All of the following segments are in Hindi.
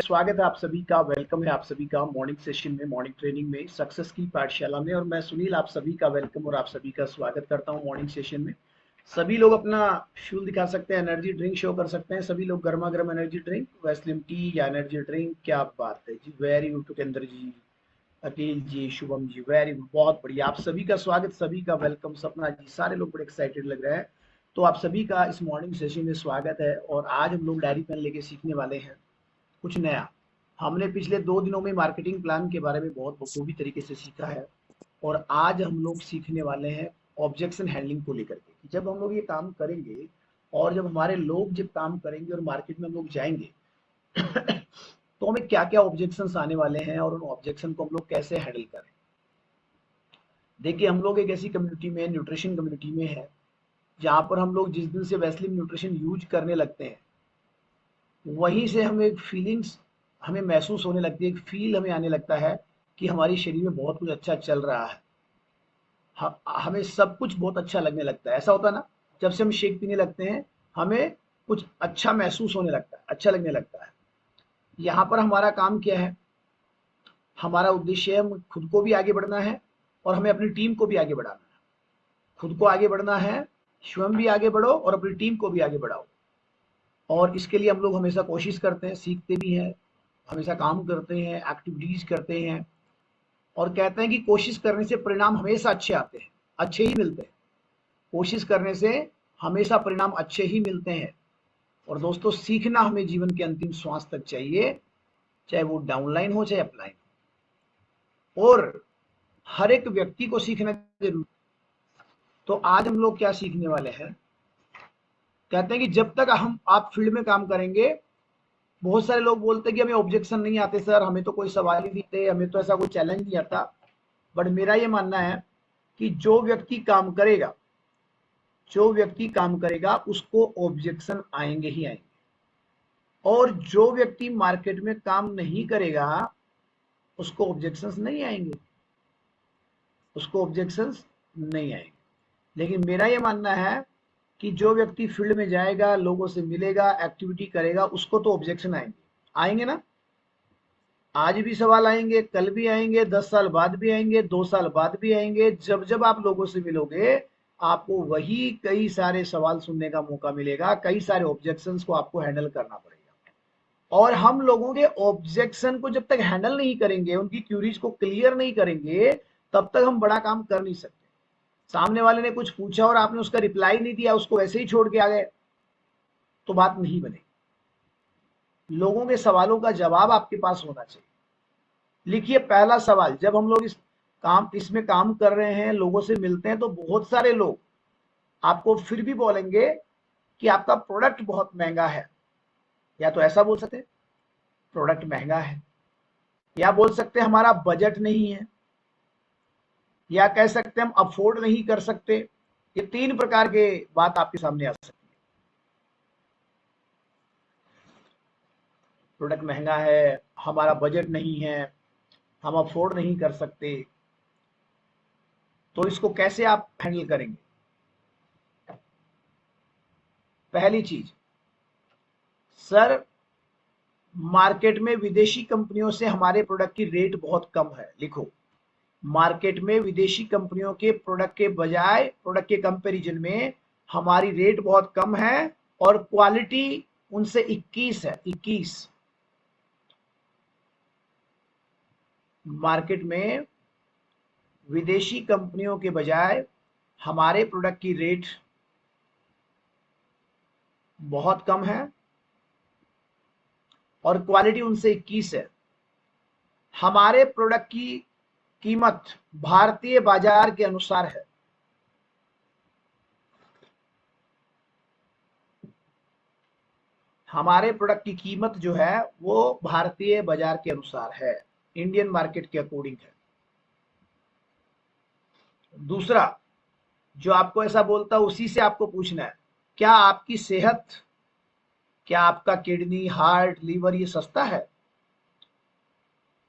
स्वागत है आप सभी का, वेलकम है आप सभी का मॉर्निंग सेशन में, मॉर्निंग ट्रेनिंग में, सक्सेस की पाठशाला में। और मैं सुनील आप सभी का वेलकम और आप सभी का स्वागत करता हूं मॉर्निंग सेशन में। सभी लोग अपना फ्यूल दिखा सकते हैं, एनर्जी ड्रिंक शो कर सकते हैं। सभी लोग गर्मा गर्म एनर्जी ड्रिंक, वेस्लिन टी या एनर्जी ड्रिंक। क्या बात है जी, वेरी गुड टुकेंद्र जी, अखिल जी, शुभम जी, वेरी गुड, बहुत बढ़िया। आप सभी का स्वागत, सभी का वेलकम। सपना जी, सारे लोग बड़े एक्साइटेड लग रहे हैं। तो आप सभी का इस मॉर्निंग सेशन में स्वागत है। और आज हम लोग डायरी पेन लेके सीखने वाले हैं कुछ नया। हमने पिछले 2 दिनों में मार्केटिंग प्लान के बारे में बहुत बखूबी तरीके से सीखा है। और आज हम लोग सीखने वाले हैं ऑब्जेक्शन हैंडलिंग को लेकर के कि जब हम लोग ये काम करेंगे और जब हमारे लोग जब काम करेंगे और मार्केट में हम लोग जाएंगे तो हमें क्या क्या ऑब्जेक्शंस आने वाले हैं और उन ऑब्जेक्शन को हम लोग कैसे हैंडल करें। देखिए, हम लोग एक ऐसी कम्युनिटी में, न्यूट्रिशन कम्युनिटी में है, जहाँ पर हम लोग जिस दिन से वैसलीन न्यूट्रिशन यूज करने लगते हैं वहीं से हमें एक फीलिंग्स हमें महसूस होने लगती है, एक फील हमें आने लगता है कि हमारी शरीर में बहुत कुछ अच्छा चल रहा है। हमें सब कुछ बहुत अच्छा लगने लगता है। ऐसा होता है ना, जब से हम शेक पीने लगते हैं हमें कुछ अच्छा महसूस होने लगता है, अच्छा लगने लगता है। यहाँ पर हमारा काम क्या है, हमारा उद्देश्य है हम खुद को भी आगे बढ़ना है और हमें अपनी टीम को भी आगे बढ़ाना है। खुद को आगे बढ़ना है, स्वयं भी आगे बढ़ो और अपनी टीम को भी आगे बढ़ाओ। और इसके लिए हम लोग हमेशा कोशिश करते हैं, सीखते भी हैं, हमेशा काम करते हैं, एक्टिविटीज करते हैं। और कहते हैं कि कोशिश करने से परिणाम हमेशा अच्छे आते हैं, अच्छे ही मिलते हैं। कोशिश करने से हमेशा परिणाम अच्छे ही मिलते हैं। और दोस्तों, सीखना हमें जीवन के अंतिम श्वास तक चाहिए, चाहे वो डाउनलाइन हो चाहे अपलाइन हो। और हर एक व्यक्ति को सीखना जरूरी। तो आज हम लोग क्या सीखने वाले हैं, कहते हैं कि जब तक हम आप फील्ड में काम करेंगे, बहुत सारे लोग बोलते हैं कि हमें ऑब्जेक्शन नहीं आते सर, हमें तो कोई सवाल ही नहीं आते, हमें तो ऐसा कोई चैलेंज नहीं आता। बट मेरा ये मानना है कि जो व्यक्ति काम करेगा, जो व्यक्ति काम करेगा उसको ऑब्जेक्शन आएंगे ही आएंगे। और जो व्यक्ति मार्केट में काम नहीं करेगा उसको ऑब्जेक्शंस नहीं आएंगे, उसको ऑब्जेक्शंस नहीं आएंगे। लेकिन मेरा ये मानना है कि जो व्यक्ति फील्ड में जाएगा, लोगों से मिलेगा, एक्टिविटी करेगा, उसको तो ऑब्जेक्शन आएंगे, आएंगे ना। आज भी सवाल आएंगे, कल भी आएंगे, 10 साल बाद भी आएंगे, 2 साल बाद भी आएंगे। जब जब आप लोगों से मिलोगे आपको वही कई सारे सवाल सुनने का मौका मिलेगा, कई सारे ऑब्जेक्शंस को आपको हैंडल करना पड़ेगा। और हम लोगों के ऑब्जेक्शन को जब तक हैंडल नहीं करेंगे, उनकी क्यूरीज को क्लियर नहीं करेंगे, तब तक हम बड़ा काम कर नहीं सकते। सामने वाले ने कुछ पूछा और आपने उसका रिप्लाई नहीं दिया, उसको वैसे ही छोड़ के आ गए, तो बात नहीं बनेगी। लोगों के सवालों का जवाब आपके पास होना चाहिए। लिखिए पहला सवाल, जब हम लोग इसमें काम कर रहे हैं, लोगों से मिलते हैं, तो बहुत सारे लोग आपको फिर भी बोलेंगे कि आपका प्रोडक्ट बहुत महंगा है। या तो ऐसा बोल सकते हैं प्रोडक्ट महंगा है, या बोल सकते हैं हमारा बजट नहीं है, या कह सकते हैं हम अफोर्ड नहीं कर सकते। ये 3 प्रकार के बात आपके सामने आ सकती है। प्रोडक्ट महंगा है, हमारा बजट नहीं है, हम अफोर्ड नहीं कर सकते। तो इसको कैसे आप हैंडल करेंगे? पहली चीज, सर मार्केट में विदेशी कंपनियों से हमारे प्रोडक्ट की रेट बहुत कम है। लिखो, मार्केट में विदेशी कंपनियों के प्रोडक्ट के बजाय, प्रोडक्ट के कंपैरिजन में हमारी रेट बहुत कम है और क्वालिटी उनसे 21 है, 21। मार्केट में विदेशी कंपनियों के बजाय हमारे प्रोडक्ट की रेट बहुत कम है और क्वालिटी उनसे 21 है। हमारे प्रोडक्ट की कीमत भारतीय बाजार के अनुसार है। हमारे प्रोडक्ट की कीमत जो है वो भारतीय बाजार के अनुसार है, इंडियन मार्केट के अकॉर्डिंग है। दूसरा, जो आपको ऐसा बोलता है उसी से आपको पूछना है, क्या आपकी सेहत, क्या आपका किडनी, हार्ट, लीवर ये सस्ता है?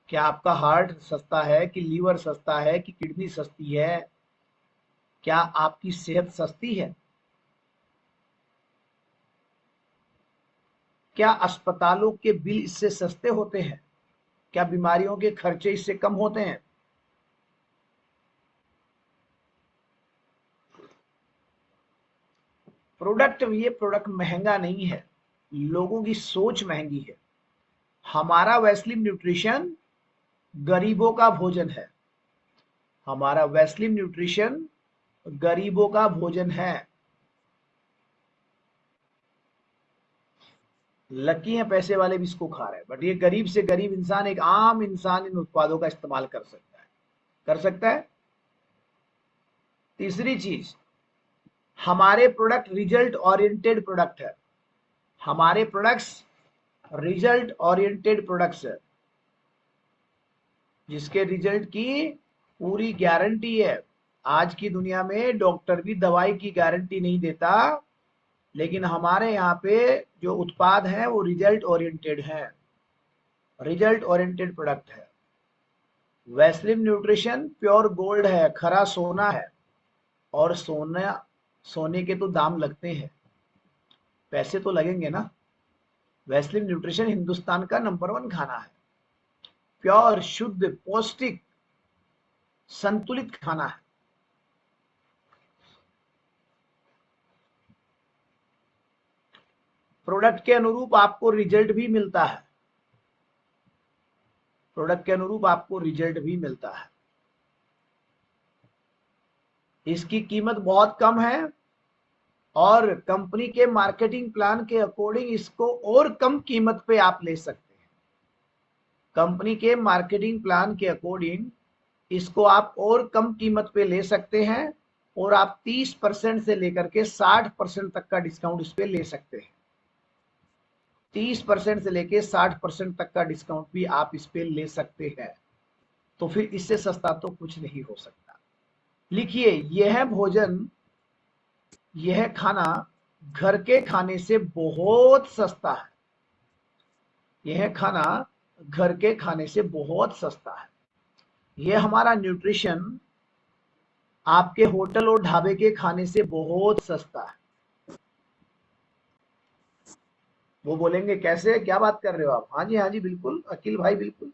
क्या आपका हार्ट सस्ता है कि लीवर सस्ता है कि किडनी सस्ती है? क्या आपकी सेहत सस्ती है? क्या अस्पतालों के बिल इससे सस्ते होते हैं? क्या बीमारियों के खर्चे इससे कम होते हैं? ये प्रोडक्ट महंगा नहीं है, लोगों की सोच महंगी है। हमारा वैस्लिन न्यूट्रिशन गरीबों का भोजन है। हमारा वैस्लिन न्यूट्रिशन गरीबों का भोजन है। लकी हैं पैसे वाले भी इसको खा रहे हैं, बट ये गरीब से गरीब इंसान, एक आम इंसान इन उत्पादों का इस्तेमाल कर सकता है, कर सकता है। तीसरी चीज, हमारे प्रोडक्ट रिजल्ट ओरिएंटेड प्रोडक्ट है। हमारे प्रोडक्ट्स रिजल्ट ओरिएंटेड प्रोडक्ट्स है, जिसके रिजल्ट की पूरी गारंटी है। आज की दुनिया में डॉक्टर भी दवाई की गारंटी नहीं देता, लेकिन हमारे यहाँ पे जो उत्पाद है वो रिजल्ट ओरिएंटेड है, रिजल्ट ओरिएंटेड प्रोडक्ट है। वैस्लिन न्यूट्रिशन प्योर गोल्ड है, खरा सोना है। और सोने के तो दाम लगते हैं, पैसे तो लगेंगे ना। वैस्लिन न्यूट्रिशन हिंदुस्तान का नंबर 1 खाना है, प्योर शुद्ध पौष्टिक संतुलित खाना है। प्रोडक्ट के अनुरूप आपको रिजल्ट भी मिलता है, प्रोडक्ट के अनुरूप आपको रिजल्ट भी मिलता है। इसकी कीमत बहुत कम है और कंपनी के मार्केटिंग प्लान के अकॉर्डिंग इसको और कम कीमत पे आप ले सकते हैं। कंपनी के मार्केटिंग प्लान के अकॉर्डिंग इसको आप और कम कीमत पे ले सकते हैं और आप 30% से लेकर के 60% तक का डिस्काउंट इस पे ले सकते हैं। 30% से लेके 60% तक का डिस्काउंट भी आप इस पे ले सकते हैं। तो फिर इससे सस्ता तो कुछ नहीं हो सकता। लिखिए, यह भोजन, यह खाना घर के खाने से बहुत सस्ता है। यह खाना घर के खाने से बहुत सस्ता है। यह हमारा न्यूट्रिशन आपके होटल और ढाबे के खाने से बहुत सस्ता है। वो बोलेंगे कैसे, क्या बात कर रहे हो आप? हाँ जी बिल्कुल अखिल भाई, बिल्कुल।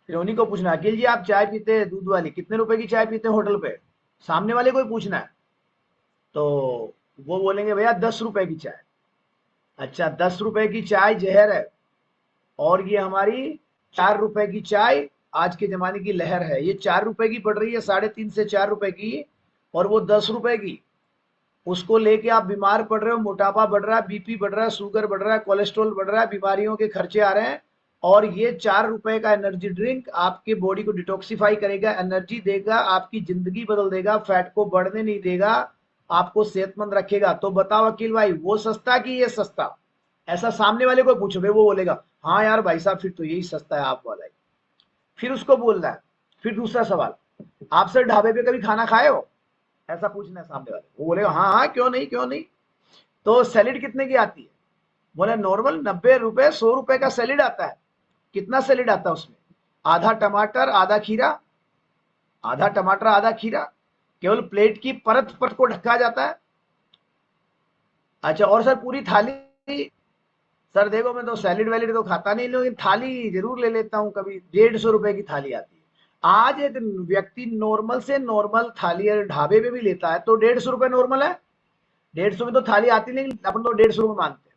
फिर उन्हीं को पूछना, अखिल जी आप चाय पीते हैं दूध वाली, कितने रुपए की चाय पीते हैं होटल पे? सामने वाले को ही पूछना है। तो वो बोलेंगे भैया 10 रुपए की चाय। अच्छा, 10 रुपए की चाय जहर है, और ये हमारी 4 रुपए की चाय आज के जमाने की लहर है। ये 4 रुपए की पड़ रही है, 3.5 से 4 रुपए की, और वो 10 रुपए की। उसको लेके आप बीमार पड़ रहे हो, मोटापा बढ़ रहा है, बीपी बढ़ रहा है, शुगर बढ़ रहा है, कोलेस्ट्रॉल बढ़ रहा है, बीमारियों के खर्चे आ रहे हैं। और ये 4 रुपए का एनर्जी ड्रिंक आपके बॉडी को डिटॉक्सिफाई करेगा, एनर्जी देगा, आपकी जिंदगी बदल देगा, फैट को बढ़ने नहीं देगा, आपको सेहतमंद रखेगा। तो बताओ अकील भाई, वो सस्ता कि ये सस्ता? ऐसा सामने वाले को पूछो, वो बोलेगा हाँ यार भाई साहब फिर तो यही सस्ता है आप वाला ही। फिर उसको बोलना है। फिर दूसरा सवाल, आप सर ढाबे पे कभी खाना खाए हो? ऐसा पूछना है सामने वाले। वो बोलेगा हाँ हाँ क्यों नहीं क्यों नहीं। तो सैलेड कितने की आती है? बोले नॉर्मल 90 रुपए 100 रुपए का सैलेड आता है। कितना सैलेड आता है उसमें? आधा टमाटर आधा खीरा, आधा टमाटर आधा खीरा, केवल प्लेट की परत पर को ढका जाता है। अच्छा, और सर पूरी थाली? सर देखो मैं तो सैलेड वैलेड तो खाता नहीं, लेकिन थाली जरूर ले लेता हूँ कभी। 150 रुपए की थाली आती है। आज एक व्यक्ति नॉर्मल से नॉर्मल थाली ढाबे पे भी लेता है तो 150 रुपए नॉर्मल है। 150 में तो थाली आती, लेकिन अपन तो 150 रुपए मानते हैं।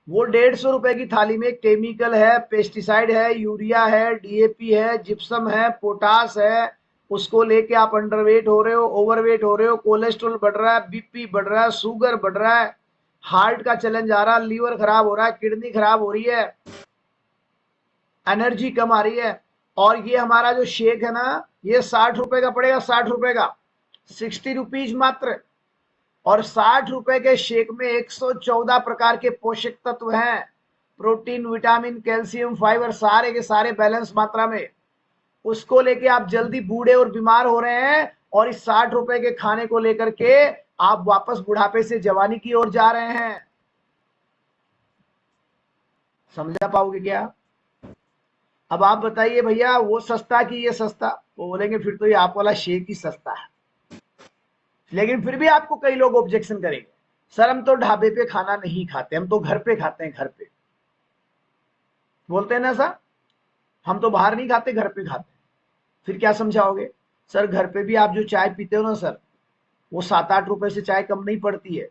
वो 150 रुपए की थाली में केमिकल है, पेस्टिसाइड है, यूरिया है, डीएपी है, जिप्सम है, पोटास है। उसको लेके आप अंडरवेट हो रहे हो, ओवरवेट हो रहे हो, कोलेस्ट्रॉल बढ़ रहा है, बीपी बढ़ रहा है, शुगर बढ़ रहा है, हार्ट का चैलेंज आ रहा है, लीवर खराब हो रहा है, किडनी खराब हो रही है, एनर्जी कम आ रही है। और ये हमारा जो शेक है ना, ये 60 रुपए का पड़ेगा, 60 रुपए का, 60 रुपीज मात्र। और 60 रुपए के शेक में 114 प्रकार के पोषक तत्व हैं, प्रोटीन, विटामिन, कैल्शियम, फाइबर, सारे के सारे बैलेंस मात्रा में। उसको लेके आप जल्दी बूढ़े और बीमार हो रहे हैं, और इस 60 रुपए के खाने को लेकर के आप वापस बुढ़ापे से जवानी की ओर जा रहे हैं। समझा पाओगे क्या? अब आप बताइए भैया, वो सस्ता कि ये सस्ता? वो बोलेंगे फिर तो ये आप वाला शेक ही सस्ता है। लेकिन फिर भी आपको कई लोग ऑब्जेक्शन करेंगे, सर हम तो ढाबे पे खाना नहीं खाते, हम तो घर पे खाते हैं, घर पे बोलते हैं ना सर, हम तो बाहर नहीं खाते, घर पे खाते हैं। फिर क्या समझाओगे? सर घर पे भी आप जो चाय पीते हो ना सर, वो 7-8 रुपए से चाय कम नहीं पड़ती है।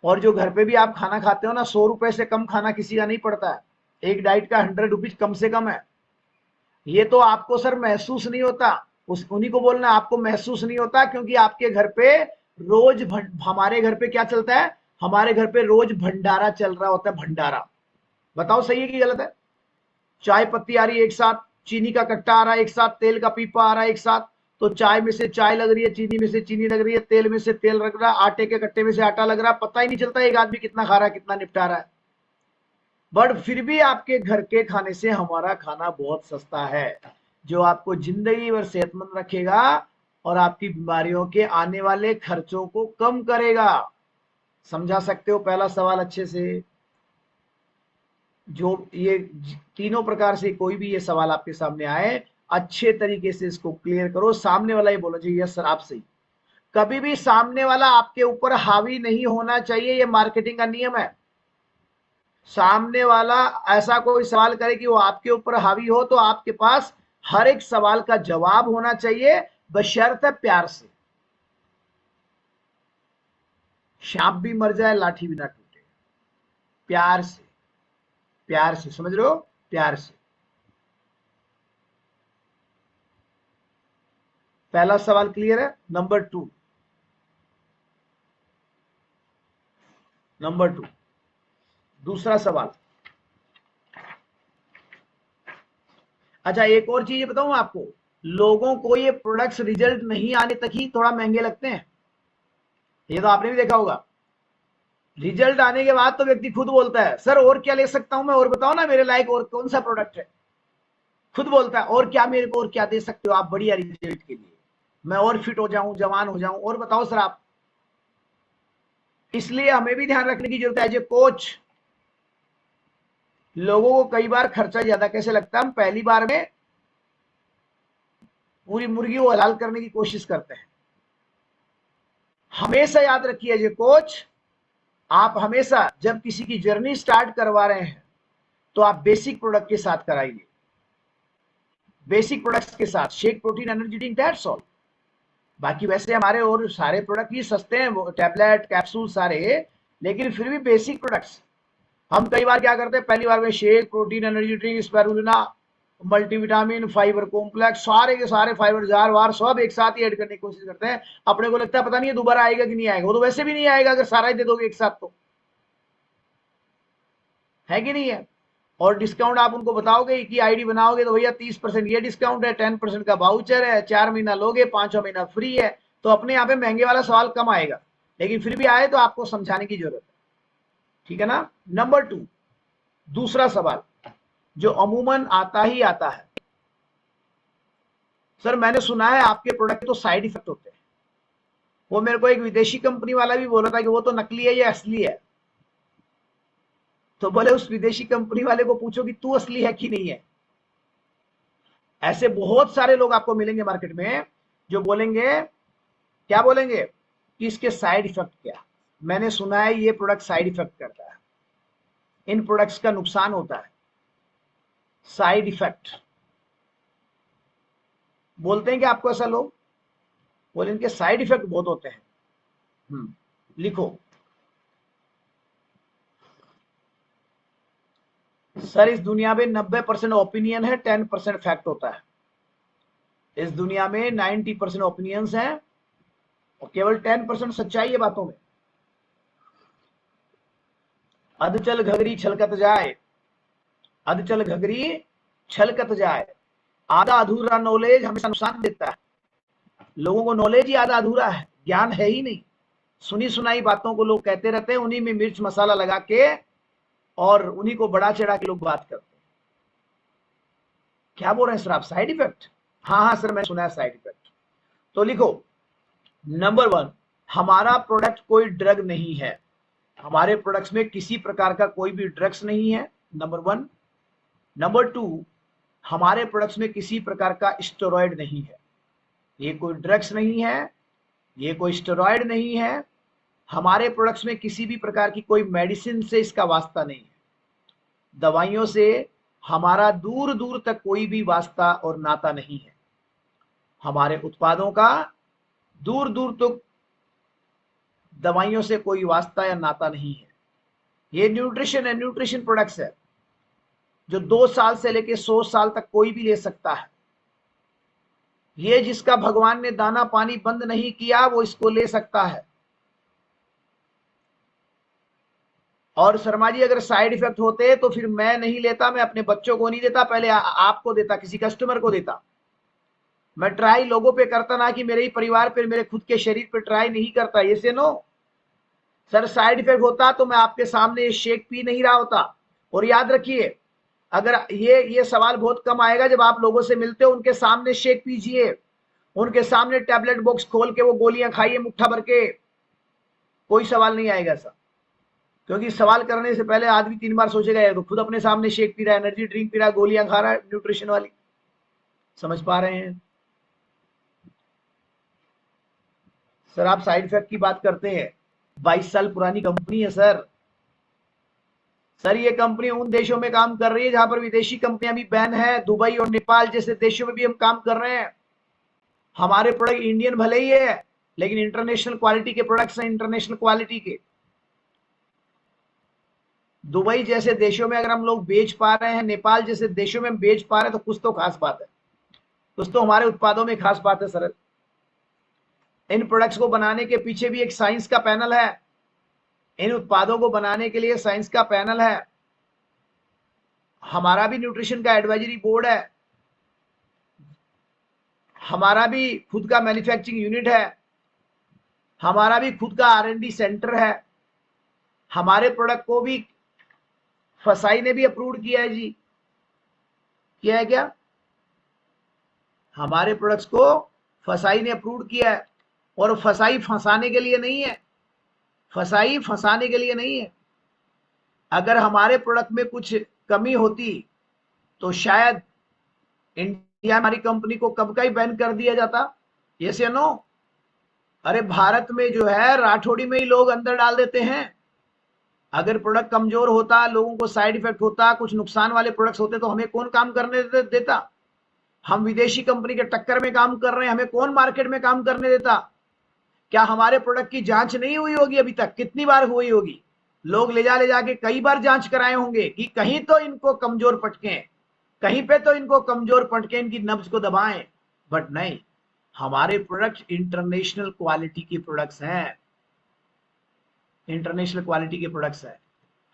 और जो घर पे भी आप खाना खाते हो ना, 100 रुपए से कम खाना किसी का नहीं पड़ता है। एक डाइट का 100 रुपीज कम से कम है। ये तो आपको सर महसूस नहीं होता, उस उन्हीं को बोलना आपको महसूस नहीं होता, क्योंकि आपके घर पे रोज हमारे घर पे क्या चलता है? हमारे घर पे रोज भंडारा चल रहा होता है, भंडारा। बताओ सही है कि गलत है? चाय पत्ती आ रही है एक साथ, चीनी का कट्टा आ रहा है एक साथ, तेल का पीपा आ रहा है एक साथ। तो चाय में से चाय लग रही है, चीनी में से चीनी लग रही है, तेल में से तेल लग रहा है, आटे के कट्टे में से आटा लग रहा है, पता ही नहीं चलता एक आदमी कितना खा रहा है, कितना निपटा रहा है। बट फिर भी आपके घर के खाने से हमारा खाना बहुत सस्ता है, जो आपको जिंदगी भर सेहतमंद रखेगा और आपकी बीमारियों के आने वाले खर्चों को कम करेगा। समझा सकते हो पहला सवाल अच्छे से? जो ये तीनों प्रकार से कोई भी ये सवाल आपके सामने आए, अच्छे तरीके से इसको क्लियर करो। सामने वाला ये बोलना चाहिए यस सर आप सही। कभी भी सामने वाला आपके ऊपर हावी नहीं होना चाहिए, ये मार्केटिंग का नियम है। सामने वाला ऐसा कोई सवाल करे कि वो आपके ऊपर हावी हो, तो आपके पास हर एक सवाल का जवाब होना चाहिए, बशर्ते प्यार से। सांप भी मर जाए लाठी भी ना टूटे। प्यार से, प्यार से, समझ रहे हो? प्यार से। पहला सवाल क्लियर है? नंबर 2 दूसरा सवाल। अच्छा एक और चीज बताऊं आपको, लोगों को ये प्रोडक्ट्स रिजल्ट नहीं आने तक ही थोड़ा महंगे लगते हैं। ये तो आपने भी देखा होगा। रिजल्ट आने के बाद तो व्यक्ति खुद बोलता है सर और क्या ले सकता हूं मैं, और बताओ ना मेरे लायक और कौन सा प्रोडक्ट है। खुद बोलता है और क्या मेरे को, और क्या दे सकते हो आप बढ़िया रिजल्ट के लिए, मैं और फिट हो जाऊं, जवान हो जाऊं, और बताओ सर आप। इसलिए हमें भी ध्यान रखने की जरूरत है एज ए कोच। लोगों को कई बार खर्चा ज्यादा कैसे लगता है, हम पहली बार में पूरी मुर्गी को हलाल करने की कोशिश करते हैं। हमेशा याद रखिए एज ए कोच, आप हमेशा जब किसी की जर्नी स्टार्ट करवा रहे हैं तो आप बेसिक प्रोडक्ट के साथ कराइए। बेसिक प्रोडक्ट्स के साथ shake, protein, energy drink, that's all. बाकी वैसे हमारे और सारे प्रोडक्ट ही सस्ते हैं, टैबलेट कैप्सूल सारे, लेकिन फिर भी बेसिक प्रोडक्ट्स। हम कई बार क्या करते हैं, पहली बार में shake, protein, energy drink, spirulina, multivitamin, fibre complex, सारे के सारे फाइबर जार वार सब एक साथ ही ऐड करने की कोशिश करते हैं। अपने को लगता है पता नहीं है दोबारा आएगा कि नहीं आएगा, वो तो वैसे भी नहीं आएगा अगर सारा ही दे दोगे एक साथ, तो है कि नहीं है? और डिस्काउंट आप उनको बताओगे कि आईडी बनाओगे तो भैया 30% ये डिस्काउंट है, 10% का वाउचर है, 4 महीना लोगे, 5वां महीना फ्री है। तो अपने यहाँ पे महंगे वाला सवाल कम आएगा, लेकिन फिर भी आए तो आपको समझाने की जरूरत है। ठीक है ना? नंबर 2 दूसरा सवाल जो अमूमन आता ही आता है, सर मैंने सुना है आपके प्रोडक्ट के तो साइड इफेक्ट होते हैं। वो मेरे को एक विदेशी कंपनी वाला भी बोला था कि वो तो नकली है, ये असली है। तो बोले उस विदेशी कंपनी वाले को पूछो कि तू असली है कि नहीं है। ऐसे बहुत सारे लोग आपको मिलेंगे मार्केट में जो बोलेंगे, क्या बोलेंगे कि इसके साइड इफेक्ट क्या। मैंने सुना है ये प्रोडक्ट साइड इफेक्ट करता है, इन प्रोडक्ट्स का नुकसान होता है। साइड इफेक्ट बोलते हैं कि आपको ऐसा लोग बोले इनके साइड इफेक्ट बहुत होते हैं। लिखो सर, इस दुनिया में 90% ओपिनियन है, 10% फैक्ट होता है। इस दुनिया में 90% ओपिनियंस हैं और केवल 10% सच्चाई है बातों में। अधचल घगरी छलकत जाए, अधचल घगरी छलकत जाए। आधा अधूरा नॉलेज हमेशा नुकसान देता है। लोगों को नॉलेज ही आधा अधूरा है, ज्ञान है ही नहीं। सुनी सुनाई बातों को लोग कहते रहते हैं, उन्हीं में मिर्च मसाला लगा के और उन्हीं को बड़ा चढ़ा के लोग बात करते हैं। क्या बोल रहे हैं सर आप, साइड इफेक्ट? हाँ हाँ सर मैं सुना है साइड इफेक्ट। तो लिखो नंबर 1, हमारा प्रोडक्ट कोई ड्रग नहीं है। हमारे प्रोडक्ट्स में किसी प्रकार का कोई भी ड्रग्स नहीं है, नंबर 1। नंबर 2, हमारे प्रोडक्ट्स में किसी प्रकार का स्टेरॉयड नहीं है। ये कोई ड्रग्स नहीं है, ये कोई स्टेरॉयड नहीं है, हमारे प्रोडक्ट्स में किसी भी प्रकार की कोई मेडिसिन से इसका वास्ता नहीं है। दवाइयों से हमारा दूर दूर तक कोई भी वास्ता और नाता नहीं है। हमारे उत्पादों का दूर दूर तक दवाइयों से कोई वास्ता या नाता नहीं है। ये न्यूट्रिशन है, न्यूट्रिशन प्रोडक्ट्स है जो 2 साल से लेकर 100 साल तक कोई भी ले सकता है। ये जिसका भगवान ने दाना पानी बंद नहीं किया वो इसको ले सकता है। और शर्मा जी अगर साइड इफेक्ट होते तो फिर मैं नहीं लेता, मैं अपने बच्चों को नहीं देता, पहले आपको देता, किसी कस्टमर को देता। मैं ट्राई लोगों पे करता, ना कि मेरे ही परिवार पे, मेरे खुद के शरीर पे ट्राई नहीं करता। ये से नो सर, साइड इफेक्ट होता तो मैं आपके सामने ये शेक पी नहीं रहा होता। और याद रखिए, अगर ये सवाल बहुत कम आएगा जब आप लोगों से मिलते हो, उनके सामने शेक पीजिए, उनके सामने टैबलेट बॉक्स खोल के वो गोलियां खाइए मुट्ठा भर के, कोई सवाल नहीं आएगा सर। क्योंकि सवाल करने से पहले आदमी 3 बार सोचेगा, तो खुद अपने सामने शेक पी रहा है, एनर्जी ड्रिंक पी रहा है, गोलियां खा रहा है न्यूट्रिशन वाली। समझ पा रहे हैं सर? आप साइड इफेक्ट की बात करते हैं, 22 साल पुरानी कंपनी है सर। सर ये कंपनी उन देशों में काम कर रही है जहां पर विदेशी कंपनियां भी बैन है। दुबई और नेपाल जैसे देशों में भी हम काम कर रहे हैं। हमारे प्रोडक्ट इंडियन भले ही है, लेकिन इंटरनेशनल क्वालिटी के प्रोडक्ट्स हैं, इंटरनेशनल क्वालिटी के। दुबई जैसे देशों में अगर हम लोग बेच पा रहे हैं, नेपाल जैसे देशों में हम बेच पा रहे हैं, तो कुछ तो खास बात है, कुछ तो हमारे उत्पादों में खास बात है सर। इन प्रोडक्ट्स को बनाने के पीछे भी एक साइंस का पैनल है। इन उत्पादों को बनाने के लिए साइंस का पैनल है। हमारा भी न्यूट्रिशन का एडवाइजरी बोर्ड है, हमारा भी खुद का मैन्युफैक्चरिंग यूनिट है, हमारा भी खुद का R&D सेंटर है। हमारे प्रोडक्ट को भी फसाई ने भी अप्रूव किया है जी। किया है क्या? हमारे प्रोडक्ट्स को फसाई ने अप्रूव किया है। और फसाई फंसाने के लिए नहीं है, फसाई फंसाने के लिए नहीं है। अगर हमारे प्रोडक्ट में कुछ कमी होती तो शायद इंडिया हमारी कंपनी को कब का ही बैन कर दिया जाता। यस या नो? अरे भारत में जो है राठौड़ी में ही लोग अंदर डाल देते हैं। अगर प्रोडक्ट कमजोर होता, लोगों को साइड इफेक्ट होता, कुछ नुकसान वाले प्रोडक्ट्स होते, तो हमें कौन काम करने देता? हम विदेशी कंपनी के टक्कर में काम कर रहे हैं, हमें कौन मार्केट में काम करने देता? क्या हमारे प्रोडक्ट की जांच नहीं हुई होगी अभी तक? कितनी बार हुई होगी? लोग ले जाके कई बार जांच कराए होंगे कि कहीं तो इनको कमजोर पटके, कहीं पे तो इनको कमजोर पटके इनकी नब्ज को दबाएं। बट नहीं, हमारे प्रोडक्ट इंटरनेशनल क्वालिटी के प्रोडक्ट्स हैं, इंटरनेशनल क्वालिटी के प्रोडक्ट्स हैं।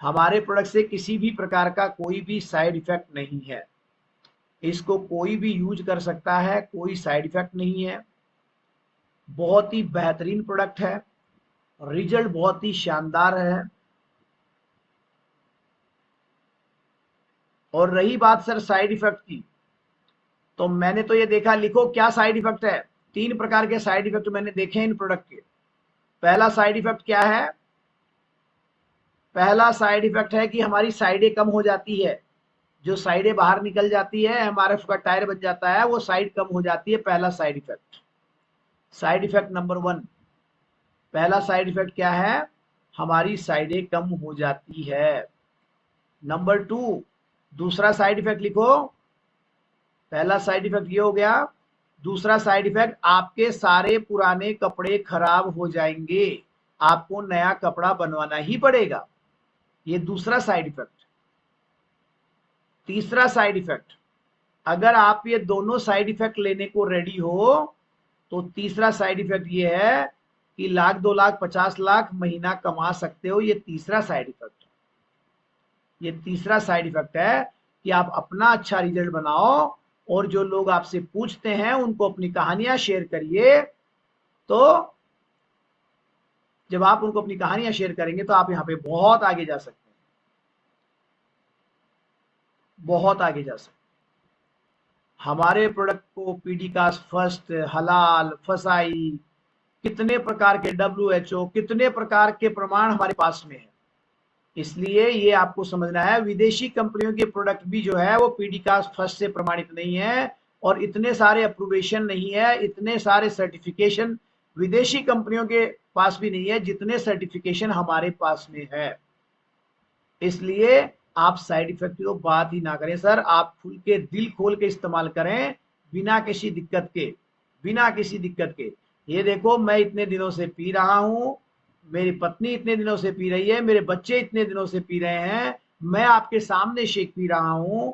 हमारे प्रोडक्ट से किसी भी प्रकार का कोई भी साइड इफेक्ट नहीं है। इसको कोई भी यूज कर सकता है, कोई साइड इफेक्ट नहीं है। बहुत ही बेहतरीन प्रोडक्ट है, रिजल्ट बहुत ही शानदार है। और रही बात सर साइड इफेक्ट की, तो मैंने तो ये देखा, लिखो क्या साइड इफेक्ट है। 3 प्रकार के साइड इफेक्ट मैंने देखे इन प्रोडक्ट के। पहला साइड इफेक्ट क्या है? पहला साइड इफेक्ट है कि हमारी साइडें कम हो जाती है। जो साइडें बाहर निकल जाती है, एमआरएफ का टायर बन जाता है, वो साइड कम हो जाती है। पहला side effect, side effect number 1। पहला साइड इफेक्ट क्या है? हमारी साइडें कम हो जाती है। नंबर 2, दूसरा साइड इफेक्ट लिखो। पहला साइड इफेक्ट ये हो गया। दूसरा साइड इफेक्ट, आपके सारे पुराने कपड़े खराब हो जाएंगे, आपको नया कपड़ा बनवाना ही पड़ेगा। ये दूसरा साइड इफेक्ट। तीसरा साइड इफेक्ट, अगर आप ये दोनों साइड इफेक्ट लेने को रेडी हो, तो तीसरा साइड इफेक्ट ये है कि 1 लाख 2 लाख 50 लाख महीना कमा सकते हो। ये तीसरा साइड इफेक्ट, ये तीसरा साइड इफेक्ट है कि आप अपना अच्छा रिजल्ट बनाओ और जो लोग आपसे पूछते हैं उनको अपनी कहानियां शेयर करिए। तो जब आप उनको अपनी कहानियां शेयर करेंगे तो आप यहां पे बहुत आगे जा सकते हैं, बहुत आगे जा सकते हैं। हमारे प्रोडक्ट को पीडीकास्ट फर्स्ट, हलाल, फसाई, कितने प्रकार के WHO, कितने प्रकार के प्रमाण हमारे पास में है। इसलिए ये आपको समझना है, विदेशी कंपनियों के प्रोडक्ट भी जो है वो पीडीकास्ट फर्स्ट से प्रमाणित नहीं है, और इतने सारे अप्रूवेशन नहीं है, इतने सारे सर्टिफिकेशन विदेशी कंपनियों के पास भी नहीं है जितने सर्टिफिकेशन हमारे पास में है। इसलिए आप साइड इफेक्ट की तो बात ही ना करें सर, आप खुल के दिल खोल के इस्तेमाल करें बिना किसी दिक्कत के, बिना किसी दिक्कत के। ये देखो मैं इतने दिनों से पी रहा हूं, मेरी पत्नी इतने दिनों से पी रही है, मेरे बच्चे इतने दिनों से पी रहे हैं, मैं आपके सामने शेक पी रहा हूं।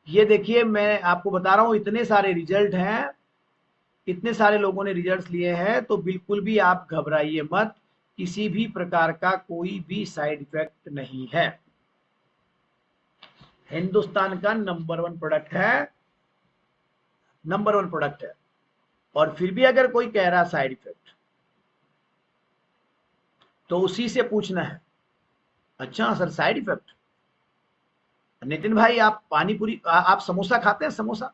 ये देखिए मैं आपको बता रहा हूं इतने सारे रिजल्ट हैं, इतने सारे लोगों ने रिजल्ट्स लिए हैं, तो बिल्कुल भी आप घबराइए मत, किसी भी प्रकार का कोई भी साइड इफेक्ट नहीं है। हिंदुस्तान का नंबर 1 प्रोडक्ट है, नंबर 1 प्रोडक्ट है। और फिर भी अगर कोई कह रहा साइड इफेक्ट, तो उसी से पूछना है, अच्छा सर साइड इफेक्ट, नितिन भाई आप पानी पूरी आप समोसा खाते हैं समोसा,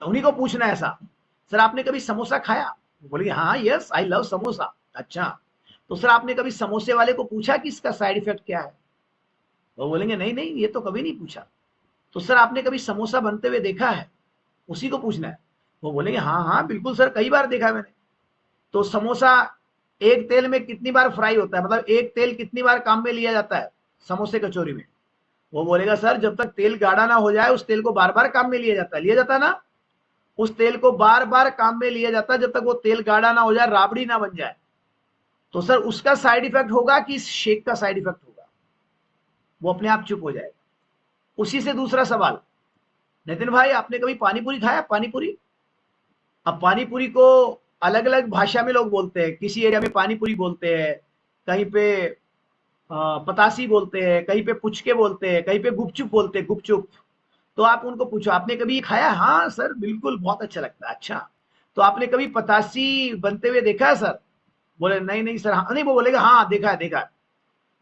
तो उन्हीं को पूछना है ऐसा, सर आपने कभी समोसा खाया? बोलेंगे हाँ यस आई लव समोसा। अच्छा तो सर आपने कभी समोसे वाले को पूछा कि इसका साइड इफेक्ट क्या है? वो बोलेंगे नहीं नहीं ये तो कभी नहीं पूछा। तो सर आपने कभी समोसा बनते हुए देखा है? उसी को पूछना है। वो बोलेंगे हाँ हाँ बिल्कुल सर कई बार देखा है मैंने। तो समोसा एक तेल में कितनी बार फ्राई होता है, मतलब एक तेल कितनी बार काम में लिया जाता है समोसे कचौरी में? वो बोलेगा सर जब तक तेल गाढ़ा ना हो जाए उस तेल को बार बार काम में लिया जाता है, लिया जाता है ना, उस तेल को बार बार काम में लिया जाता है जब तक वो तेल गाढ़ा ना हो जाए, राबड़ी ना बन जाए। तो सर उसका साइड इफेक्ट होगा कि इस शेक का साइड इफेक्ट होगा? वो अपने आप चुप हो जाएगा। उसी से दूसरा सवाल, नितिन भाई आपने कभी पानी पूरी खाया? पानी पूरी, अब पानी पूरी को अलग अलग भाषा में लोग बोलते हैं, किसी एरिया में पानी पूरी बोलते हैं, कहीं पे पतासी बोलते हैं, कहीं पे पुचके बोलते हैं, कहीं पे गुपचुप बोलते हैं, गुपचुप। तो आप उनको पूछो आपने कभी ये खाया? हाँ सर बिल्कुल बहुत अच्छा लगता है। अच्छा तो आपने कभी पतासी बनते हुए देखा है सर? बोले नहीं नहीं सर, हाँ नहीं, वो बोलेगा हाँ देखा है देखा है।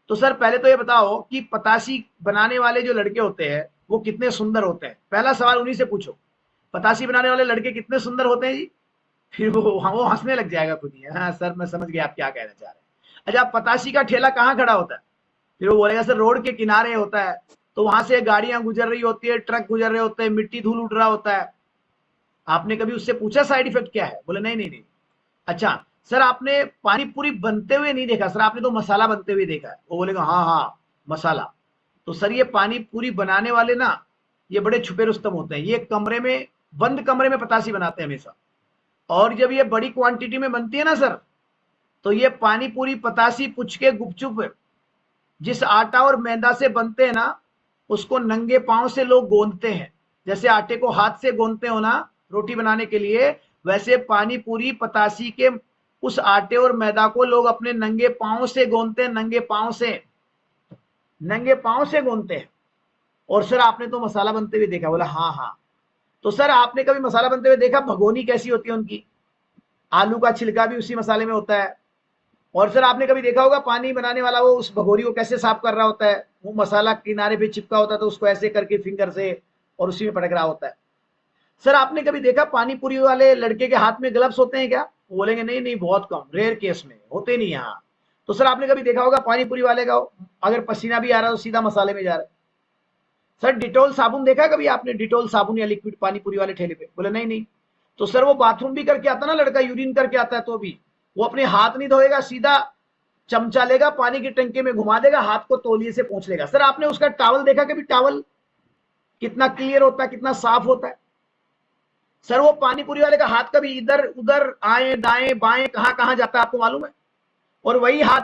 तो सर पहले तो ये बताओ कि पतासी बनाने वाले जो लड़के होते हैं वो कितने सुंदर होते हैं? पहला सवाल उन्हीं से पूछो, पतासी बनाने वाले लड़के कितने सुंदर होते हैं जी? फिर वो हंसने लग जाएगा खुद ही, हाँ सर मैं समझ गया आप क्या कहना चाह रहे हैं। अच्छा पतासी का ठेला कहाँ खड़ा होता है? फिर वो बोलेगा सर रोड के किनारे होता है, तो वहां से गाड़ियां गुजर रही होती है, ट्रक गुजर रहे होते हैं, मिट्टी धूल उड़ रहा होता है। आपने कभी उससे पूछा साइड इफेक्ट क्या है? बोले नहीं नहीं नहीं। अच्छा सर आपने पानी पूरी बनते हुए नहीं देखा, सर आपने तो मसाला बनते हुए देखा है। वो बोलेगा हाँ हाँ मसाला। तो सर ये पानी पूरी बनाने वाले ना ये बड़े छुपे रुस्तम होते हैं, ये कमरे में बंद कमरे में पतासी बनाते हैं हमेशा। और जब ये बड़ी क्वांटिटी में बनती है ना सर, तो ये पानी पूरी पतासी पुचके गुपचुप जिस आटा और मैदा से बनते हैं ना उसको नंगे पांव से लोग गोंदते हैं, जैसे आटे को हाथ से गोंदते हो ना रोटी बनाने के लिए, वैसे पानी पूरी पतासी के उस आटे और मैदा को लोग अपने नंगे पांव से गोंदते हैं, नंगे पांव से, नंगे पांव से गोंदते हैं। और सर आपने तो मसाला बनते हुए देखा? बोला हाँ हाँ। तो सर आपने कभी मसाला बनते हुए देखा भगोनी कैसी होती है उनकी? आलू का छिलका भी उसी मसाले में होता है। और सर आपने कभी देखा होगा पानी बनाने वाला वो उस भगोरी को कैसे साफ कर रहा होता है? वो मसाला किनारे पे चिपका होता है तो उसको ऐसे करके फिंगर से और उसी में पटक रहा होता है। सर आपने कभी देखा पानी पूरी वाले लड़के के हाथ में ग्लव्स होते हैं क्या? वो बोलेंगे नहीं नहीं बहुत कम, रेयर केस में होते नहीं यहाँ। तो सर आपने कभी देखा होगा पानी पूरी वाले का अगर पसीना भी आ रहा है तो सीधा मसाले में जा रहा है? सर डिटोल साबुन देखा कभी आपने? डिटोल साबुन या लिक्विड पानी पूरी वाले ठेले पे? बोले नहीं नहीं। तो सर वो बाथरूम भी करके आता ना लड़का, यूरिन करके आता है तो भी वो अपने हाथ नहीं धोएगा, सीधा चमचा लेगा पानी की टंकी में घुमा देगा, हाथ को तौलिए से पोंछ लेगा। सर आपने उसका टॉवल देखा कभी? टॉवल कितना क्लियर होता है, कितना साफ होता है। सर वो पानी पूरी वाले का हाथ कभी इधर उधर आए दाएं बाएं कहां कहां जाता है आपको मालूम है? और वही हाथ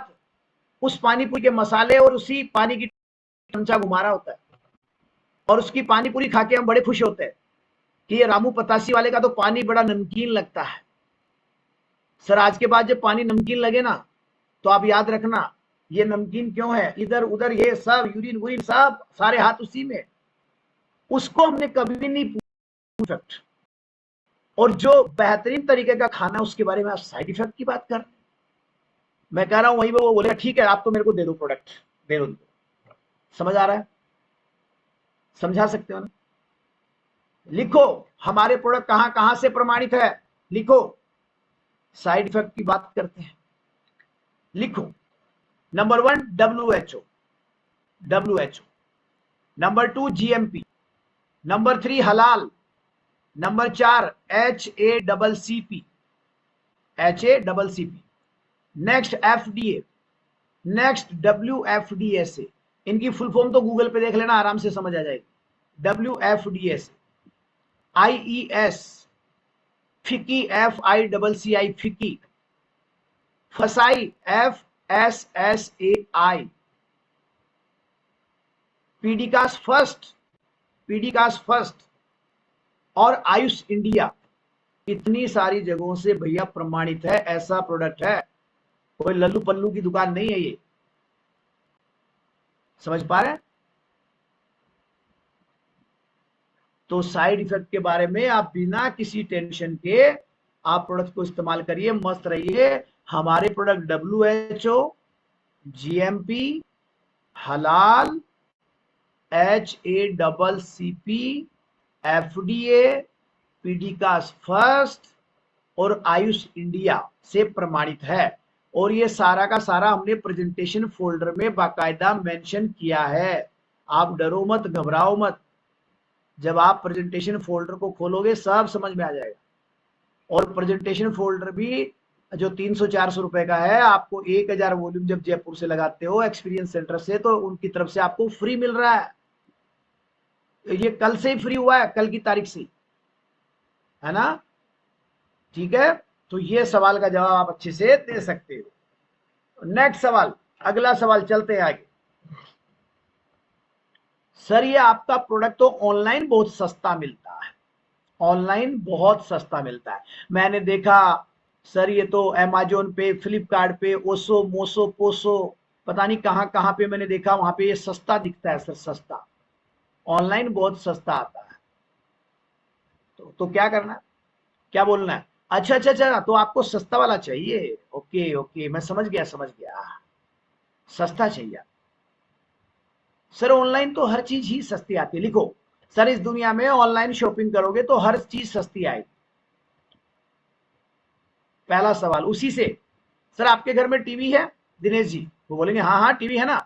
उस पानी पूरी के मसाले और उसी पानी की चमचा घुमा रहा होता है। और उसकी पानी पूरी खा के हम बड़े खुश होते हैं कि ये रामू पतासी वाले का तो पानी बड़ा नमकीन लगता है। सर आज के बाद जब पानी नमकीन लगे ना तो आप याद रखना ये नमकीन क्यों है, इधर उधर ये सब यूरिन वूरिन सब सारे हाथ उसी में, उसको हमने कभी भी नहीं पूछा। और जो बेहतरीन तरीके का खाना उसके बारे में आप साइड इफेक्ट की बात कर रहे हैं। मैं कह रहा हूं वहीं पे वो बोलेगा ठीक है आप तो मेरे को दे दो प्रोडक्ट, दे दो। समझ आ रहा है? समझा सकते हो ना? लिखो हमारे प्रोडक्ट कहां कहां से प्रमाणित है, लिखो। साइड इफेक्ट की बात करते हैं, लिखो। Number 1 WHO, WHO। Number 2 GMP। Number 3 हलाल। Number 4 HACCP। HACCP। Next FDA, next WFDSA। इनकी फुल फॉर्म तो गूगल पे देख लेना, आराम से समझ आ जाएगी। WFDSA, IES, फिकी FICCI फिकी, फसाई FSSAI, पीडीकास फर्स्ट और आयुष इंडिया। इतनी सारी जगहों से भैया प्रमाणित है, ऐसा प्रोडक्ट है, कोई लल्लू पल्लू की दुकान नहीं है ये। समझ पा रहे हैं? तो साइड इफेक्ट के बारे में आप बिना किसी टेंशन के आप प्रोडक्ट को इस्तेमाल करिए, मस्त रहिए। हमारे प्रोडक्ट WHO, GMP, हलाल, HACCP, FDA, पीडीकास फर्स्ट और आयुष इंडिया से प्रमाणित है। और ये सारा का सारा हमने प्रेजेंटेशन फोल्डर में बाकायदा मेंशन किया है। आप डरो मत, घबराओ मत, जब आप प्रेजेंटेशन फोल्डर को खोलोगे सब समझ में आ जाएगा। और प्रेजेंटेशन फोल्डर भी जो 300-400 रुपए का है, आपको 1000 वॉल्यूम जब जयपुर से लगाते हो एक्सपीरियंस सेंटर से, तो उनकी तरफ से आपको फ्री मिल रहा है। ये कल से ही फ्री हुआ है, कल की तारीख से, है ना? ठीक है, तो ये सवाल का जवाब आप अच्छे से दे सकते हो। नेक्स्ट सवाल, अगला सवाल, चलते हैं आगे। सर ये आपका प्रोडक्ट तो ऑनलाइन बहुत सस्ता मिलता है, ऑनलाइन बहुत सस्ता मिलता है। मैंने देखा सर ये तो अमेजोन पे, फ्लिपकार्ट पे, ओसो, मोसो, पोसो, पता नहीं कहां कहां पे मैंने देखा, वहां पे ये सस्ता दिखता है सर, सस्ता। ऑनलाइन बहुत सस्ता आता है। तो क्या करना है, क्या बोलना है? अच्छा अच्छा अच्छा, तो आपको सस्ता वाला चाहिए। ओके ओके, मैं समझ गया समझ गया, सस्ता चाहिए। सर ऑनलाइन तो हर चीज ही सस्ती आती है। लिखो सर, इस दुनिया में ऑनलाइन शॉपिंग करोगे तो हर चीज सस्ती आएगी। पहला सवाल उसी से। सर आपके घर में टीवी है दिनेश जी? वो बोलेंगे हाँ हाँ टीवी है ना,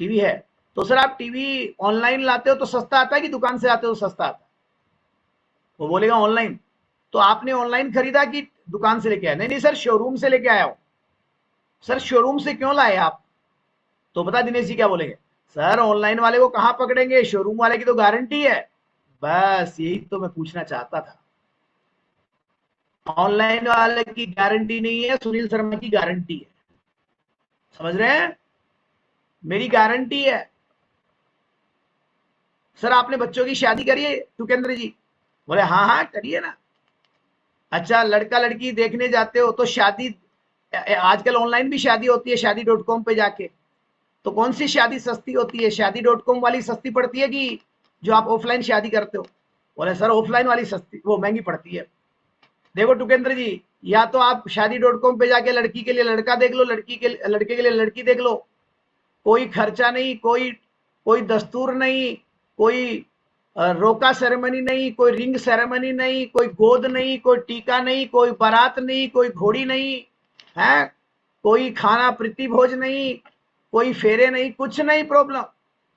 टीवी है। तो सर आप टीवी ऑनलाइन लाते हो तो सस्ता आता है कि दुकान से आते हो तो सस्ता आता है? वो बोलेगा ऑनलाइन। तो आपने ऑनलाइन खरीदा कि दुकान से लेके आया? नहीं नहीं सर, शोरूम से लेके आया हूं। सर शोरूम से क्यों लाए आप? तो पता दिनेश जी क्या बोलेंगे? सर ऑनलाइन वाले को कहां पकड़ेंगे, शोरूम वाले की तो गारंटी है। बस यही तो मैं पूछना चाहता था। ऑनलाइन वाले की गारंटी नहीं है, सुनील शर्मा की गारंटी है। समझ रहे हैं? मेरी गारंटी है। सर आपने बच्चों की शादी करी है टुकेंद्र जी? बोले हाँ हाँ करिए ना। अच्छा लड़का लड़की देखने जाते हो तो शादी, आजकल ऑनलाइन भी शादी होती है, शादी.com पे जाके। तो कौन सी शादी सस्ती होती है, शादी.com वाली सस्ती पड़ती है कि जो आप ऑफलाइन शादी करते हो? बोले सर ऑफलाइन वाली सस्ती, वो महंगी पड़ती है। देखो टुकेंद्र जी, या तो आप शादी.com पे जाके लड़की के लिए लड़का देख लो, लड़के के लिए लड़की देख लो। कोई खर्चा नहीं, कोई कोई दस्तूर नहीं, कोई रोका सेरेमनी नहीं, कोई रिंग सेरेमनी नहीं, कोई गोद नहीं, कोई टीका नहीं, कोई बारात नहीं, कोई घोड़ी नहीं है, कोई खाना प्रीति भोज नहीं, कोई फेरे नहीं, कुछ नहीं प्रॉब्लम।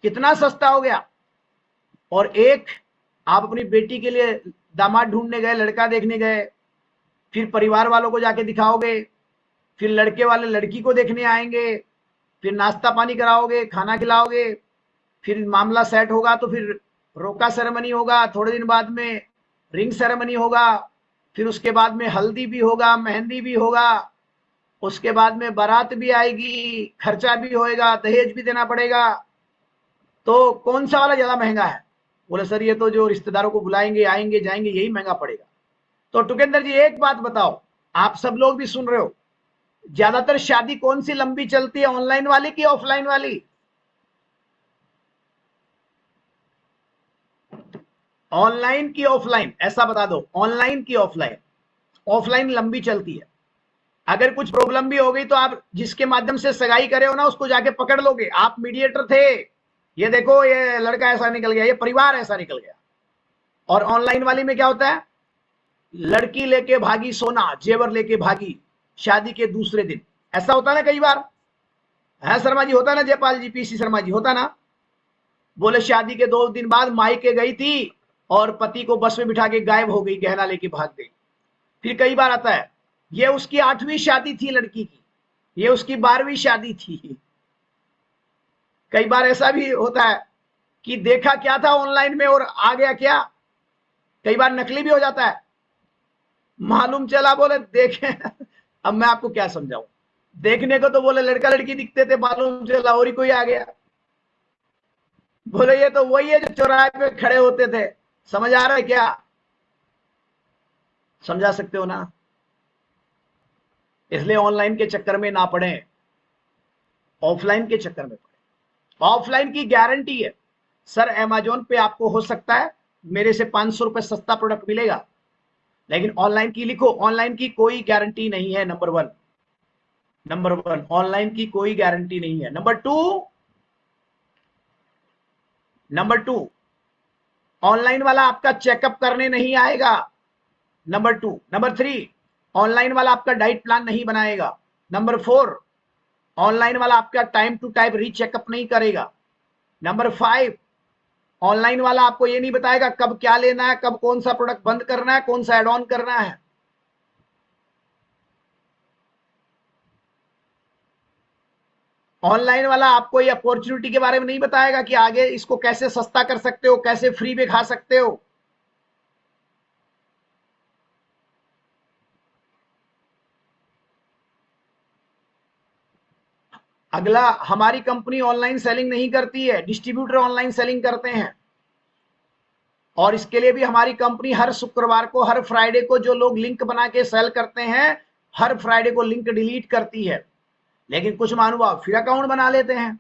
कितना सस्ता हो गया। और एक आप अपनी बेटी के लिए दामाद ढूंढने गए, लड़का देखने गए, फिर परिवार वालों को जाके दिखाओगे, फिर लड़के वाले लड़की को देखने आएंगे, फिर नाश्ता पानी कराओगे, खाना खिलाओगे, फिर मामला सेट होगा तो फिर रोका सेरेमनी होगा, थोड़े दिन बाद में रिंग सेरेमनी होगा, फिर उसके बाद में हल्दी भी होगा, मेहंदी भी होगा, उसके बाद में बारात भी आएगी, खर्चा भी होएगा, दहेज भी देना पड़ेगा। तो कौन सा वाला ज्यादा महंगा है? बोले सर ये तो जो रिश्तेदारों को बुलाएंगे, आएंगे जाएंगे, यही महंगा पड़ेगा। तो टुकेंद्र जी एक बात बताओ, आप सब लोग भी सुन रहे हो, ज्यादातर शादी कौन सी लंबी चलती है, ऑनलाइन वाली की ऑफलाइन वाली? ऑनलाइन की ऑफलाइन, ऐसा बता दो, ऑनलाइन की ऑफलाइन? ऑफलाइन लंबी चलती है। अगर कुछ प्रॉब्लम भी हो गई तो आप जिसके माध्यम से सगाई करे हो ना, उसको जाके पकड़ लोगे, आप मीडिएटर थे, ये देखो ये लड़का ऐसा निकल गया, ये परिवार ऐसा निकल गया। और ऑनलाइन वाली में क्या होता है? लड़की लेके भागी सोना, जेवर लेके भागी शादी के दूसरे दिन। ऐसा होता ना कई बार, है शर्मा जी? होता ना जयपाल जी, पीसी शर्मा जी, होता ना? बोले शादी के 2 दिन बाद मायके गई थी और पति को बस में बिठा के गायब हो गई, गहना लेके भाग गई। फिर कई बार आता है ये उसकी 8वीं शादी थी लड़की की, ये उसकी 12वीं शादी थी। कई बार ऐसा भी होता है कि देखा क्या था ऑनलाइन में और आ गया क्या, कई बार नकली भी हो जाता है। मालूम चला बोले देखे अब मैं आपको क्या समझाऊं, देखने को तो बोले लड़का लड़की दिखते थे, मालूम चला और ही कोई आ गया। बोले ये तो वही है जो चौराहे पे खड़े होते थे। समझ आ रहा है क्या? समझा सकते हो ना? इसलिए ऑनलाइन के चक्कर में ना पड़े, ऑफलाइन के चक्कर में पड़े। ऑफलाइन की गारंटी है सर, अमेजोन पे आपको हो सकता है मेरे से 500 रुपए सस्ता प्रोडक्ट मिलेगा, लेकिन ऑनलाइन की लिखो, ऑनलाइन की कोई गारंटी नहीं है। नंबर वन ऑनलाइन की कोई गारंटी नहीं है। नंबर टू ऑनलाइन वाला आपका चेकअप करने नहीं आएगा। नंबर थ्री ऑनलाइन वाला आपका डाइट प्लान नहीं बनाएगा। नंबर 4 ऑनलाइन वाला आपका टाइम टू टाइम रीचेकअप नहीं करेगा। नंबर 5 ऑनलाइन वाला आपको ये नहीं बताएगा कब क्या लेना है, कब कौन सा प्रोडक्ट बंद करना है, कौन सा एड ऑन करना है। ऑनलाइन वाला आपको ये अपॉर्चुनिटी के बारे में नहीं बताएगा कि आगे इसको कैसे सस्ता कर सकते हो, कैसे फ्री में खा सकते हो। अगला, हमारी कंपनी ऑनलाइन सेलिंग नहीं करती है, डिस्ट्रीब्यूटर ऑनलाइन सेलिंग करते हैं। और इसके लिए भी हमारी कंपनी हर शुक्रवार को, हर फ्राइडे को जो लोग लिंक बना के सेल करते हैं, हर फ्राइडे को लिंक डिलीट करती है। लेकिन कुछ महानुभाव फिर अकाउंट बना लेते हैं।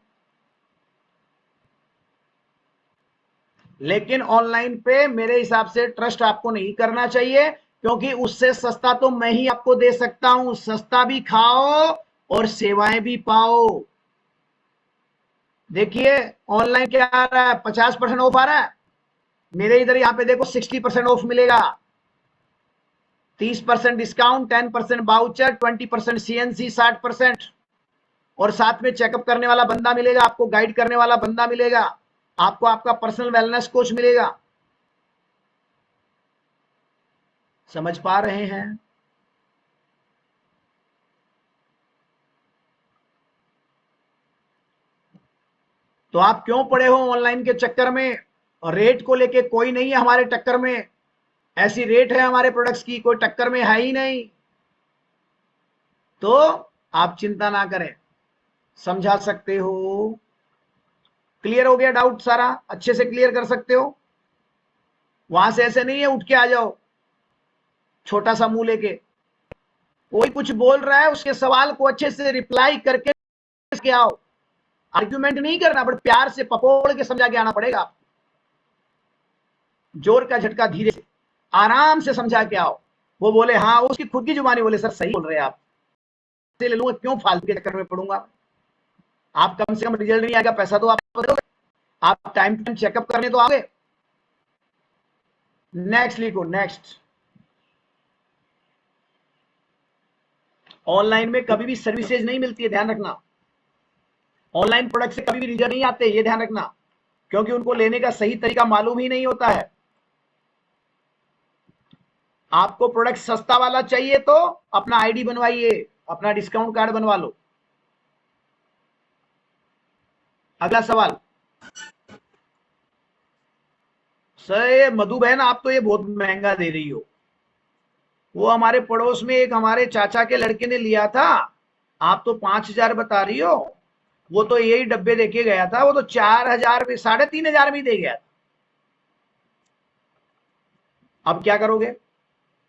लेकिन ऑनलाइन पे मेरे हिसाब से ट्रस्ट आपको नहीं करना चाहिए, क्योंकि उससे सस्ता तो मैं ही आपको दे सकता हूं। सस्ता भी खाओ और सेवाएं भी पाओ। देखिए ऑनलाइन क्या आ रहा है, 50% ऑफ आ रहा है। मेरे इधर यहाँ पे देखो 60% ऑफ मिलेगा, 30% डिस्काउंट, 10% बाउचर, 20% सीएनसी, 60%। और साथ में चेकअप करने वाला बंदा मिलेगा, आपको गाइड करने वाला बंदा मिलेगा, आपको आपका पर्सनल वेलनेस कोच मिलेगा। समझ पा रहे हैं? तो आप क्यों पड़े हो ऑनलाइन के चक्कर में? और रेट को लेके कोई नहीं है हमारे टक्कर में, ऐसी रेट है हमारे प्रोडक्ट्स की, कोई टक्कर में है ही नहीं। तो आप चिंता ना करें, समझा सकते हो? क्लियर हो गया डाउट सारा? अच्छे से क्लियर कर सकते हो? वहां से ऐसे नहीं है उठ के आ जाओ छोटा सा मुंह लेके। कोई कुछ बोल रहा है उसके सवाल को अच्छे से रिप्लाई करके आओ। आर्ग्यूमेंट नहीं करना, बट प्यार से पकोड़ के समझा के आना पड़ेगा। जोर का झटका धीरे से, आराम से समझा के आओ। वो बोले हाँ, उसकी खुद की जुबानी बोले सर सही बोल रहे हैं आप, ले लूंगा, क्यों फालतू के चक्कर में पड़ूंगा। आप कम से कम रिजल्ट नहीं आएगा, पैसा तो आप दोगे, आप टाइम टाइम चेकअप करने तो आओगे। नेक्स्ट लिखो, नेक्स्ट। ऑनलाइन में कभी भी सर्विसेज नहीं मिलती है, ध्यान रखना। ऑनलाइन प्रोडक्ट से कभी भी रिजल्ट नहीं आते, ये ध्यान रखना, क्योंकि उनको लेने का सही तरीका मालूम ही नहीं होता है। आपको प्रोडक्ट सस्ता वाला चाहिए तो अपना आईडी बनवाइए, अपना डिस्काउंट कार्ड बनवा लो। अगला सवाल, सर ये मधु बहन आप तो ये बहुत महंगा दे रही हो। वो हमारे पड़ोस में एक हमारे चाचा के लड़के ने लिया था, आप तो 5,000 बता रही हो। वो तो यही डब्बे देके गया था, वो तो 4,000 में, 3,500 में दे गया था। अब क्या करोगे?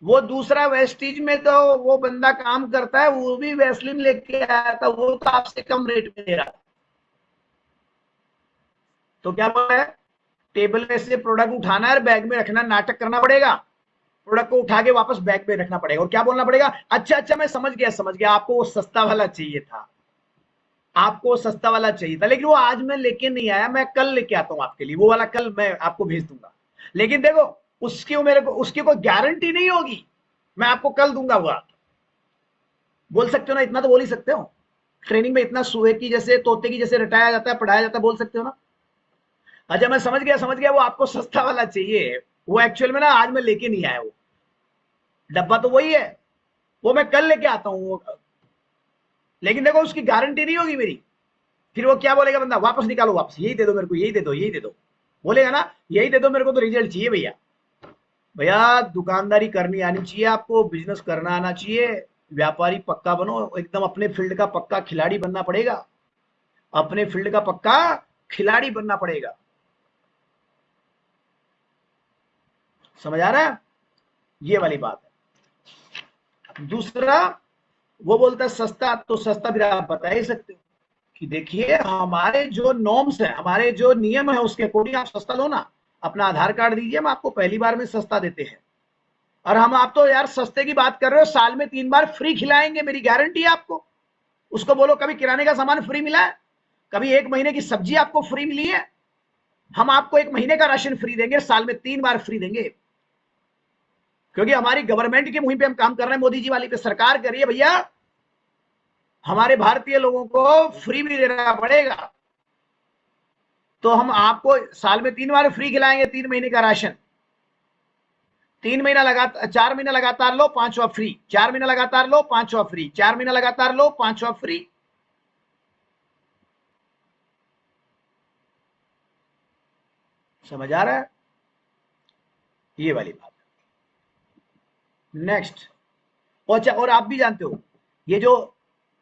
वो दूसरा वेस्टीज में तो वो बंदा काम करता है, वो भी वैसलीन लेके आया था, वो तो आपसे कम रेट में दे रहा था। तो क्या बोला है, टेबल में से प्रोडक्ट उठाना है, बैग में रखना, नाटक करना पड़ेगा। प्रोडक्ट को उठा के वापस बैग में रखना पड़ेगा, और क्या बोलना पड़ेगा, अच्छा अच्छा मैं समझ गया, आपको वो सस्ता वाला चाहिए था, आपको सस्ता वाला चाहिए था, लेकिन वो आज मैं लेके नहीं आया, मैं कल लेके आता हूं आपके लिए, वो वाला कल मैं आपको भेज दूंगा। लेकिन देखो उसकी कोई गारंटी नहीं होगी, मैं आपको कल दूंगा। वो बोल सकते हो ना, इतना तो बोल ही सकते हो। ट्रेनिंग में इतना सुए की जैसे, तोते की जैसे रटाया जाता है, पढ़ाया जाता है, बोल सकते हो ना। अच्छा मैं समझ गया, वो आपको सस्ता वाला चाहिए, वो एक्चुअल में ना आज मैं लेके नहीं आया, वो डब्बा तो वही है, वो मैं कल लेके आता हूँ, लेकिन देखो उसकी गारंटी नहीं होगी मेरी। फिर वो क्या बोलेगा बंदा, वापस निकालो, वापस यही दे दो मेरे को, यही दे दो, यही दे दो, बोलेगा ना, यही दे दो मेरे को, तो रिजल्ट चाहिए भैया। भैया दुकानदारी करनी आनी चाहिए आपको, बिजनेस करना आना चाहिए, व्यापारी पक्का बनो, एकदम अपने फील्ड का पक्का खिलाड़ी बनना पड़ेगा, अपने फील्ड का पक्का खिलाड़ी बनना पड़ेगा। समझ आ रहा है, ये वाली बात है। दूसरा, वो बोलता है सस्ता, तो सस्ता फिर आप बता ही सकते हो कि देखिए हमारे जो नॉर्म्स है, हमारे जो नियम है, उसके अकॉर्डिंग आप सस्ता लो ना, अपना आधार कार्ड दीजिए, हम आपको पहली बार में सस्ता देते हैं। और हम, आप तो यार सस्ते की बात कर रहे हो, साल में 3 बार फ्री खिलाएंगे, मेरी गारंटी है आपको। उसको बोलो कभी किराने का सामान फ्री मिला है, कभी 1 महीने की सब्जी आपको फ्री मिली है? हम आपको 1 महीने का राशन फ्री देंगे, साल में 3 बार फ्री देंगे, क्योंकि हमारी गवर्नमेंट की मुहिम पे हम काम कर रहे हैं, मोदी जी वाली पे सरकार कर रही है भैया, हमारे भारतीय लोगों को फ्री भी देना पड़ेगा। तो हम आपको साल में 3 बार फ्री खिलाएंगे, 3 महीने का राशन। 3 महीना लगातार, 4 महीना लगातार लो, 5वां फ्री, 4 महीना लगातार लो, 5वां फ्री, 4 महीना लगातार लो, 5वां फ्री। समझ आ रहा है, ये वाली बात। नेक्स्ट, और आप भी जानते हो, ये जो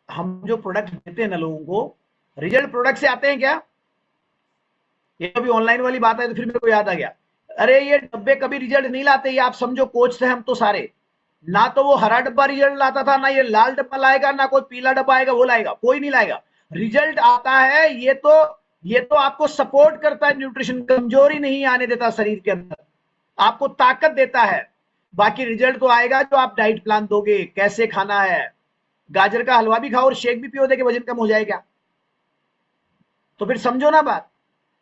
हम जो प्रोडक्ट देते हैं ना लोगों को, रिजल्ट प्रोडक्ट से आते हैं क्या? ये अभी ऑनलाइन वाली बात है तो फिर मेरे को याद आ गया, अरे ये डब्बे कभी रिजल्ट नहीं लाते, ये आप समझो कोच थे हम तो सारे, ना तो वो हरा डब्बा रिजल्ट लाता था, ना ये लाल डब्बा लाएगा, ना कोई पीला डब्बा आएगा, वो लाएगा, कोई नहीं लाएगा। रिजल्ट आता है, ये तो आपको सपोर्ट करता है, न्यूट्रिशन कमजोरी नहीं आने देता शरीर के अंदर, आपको ताकत देता है। बाकी रिजल्ट तो आएगा जो आप डाइट प्लान दोगे, कैसे खाना है। गाजर का हलवा भी खाओ और शेक भी पियो, देके वजन कम हो जाएगा। तो फिर समझो ना बात,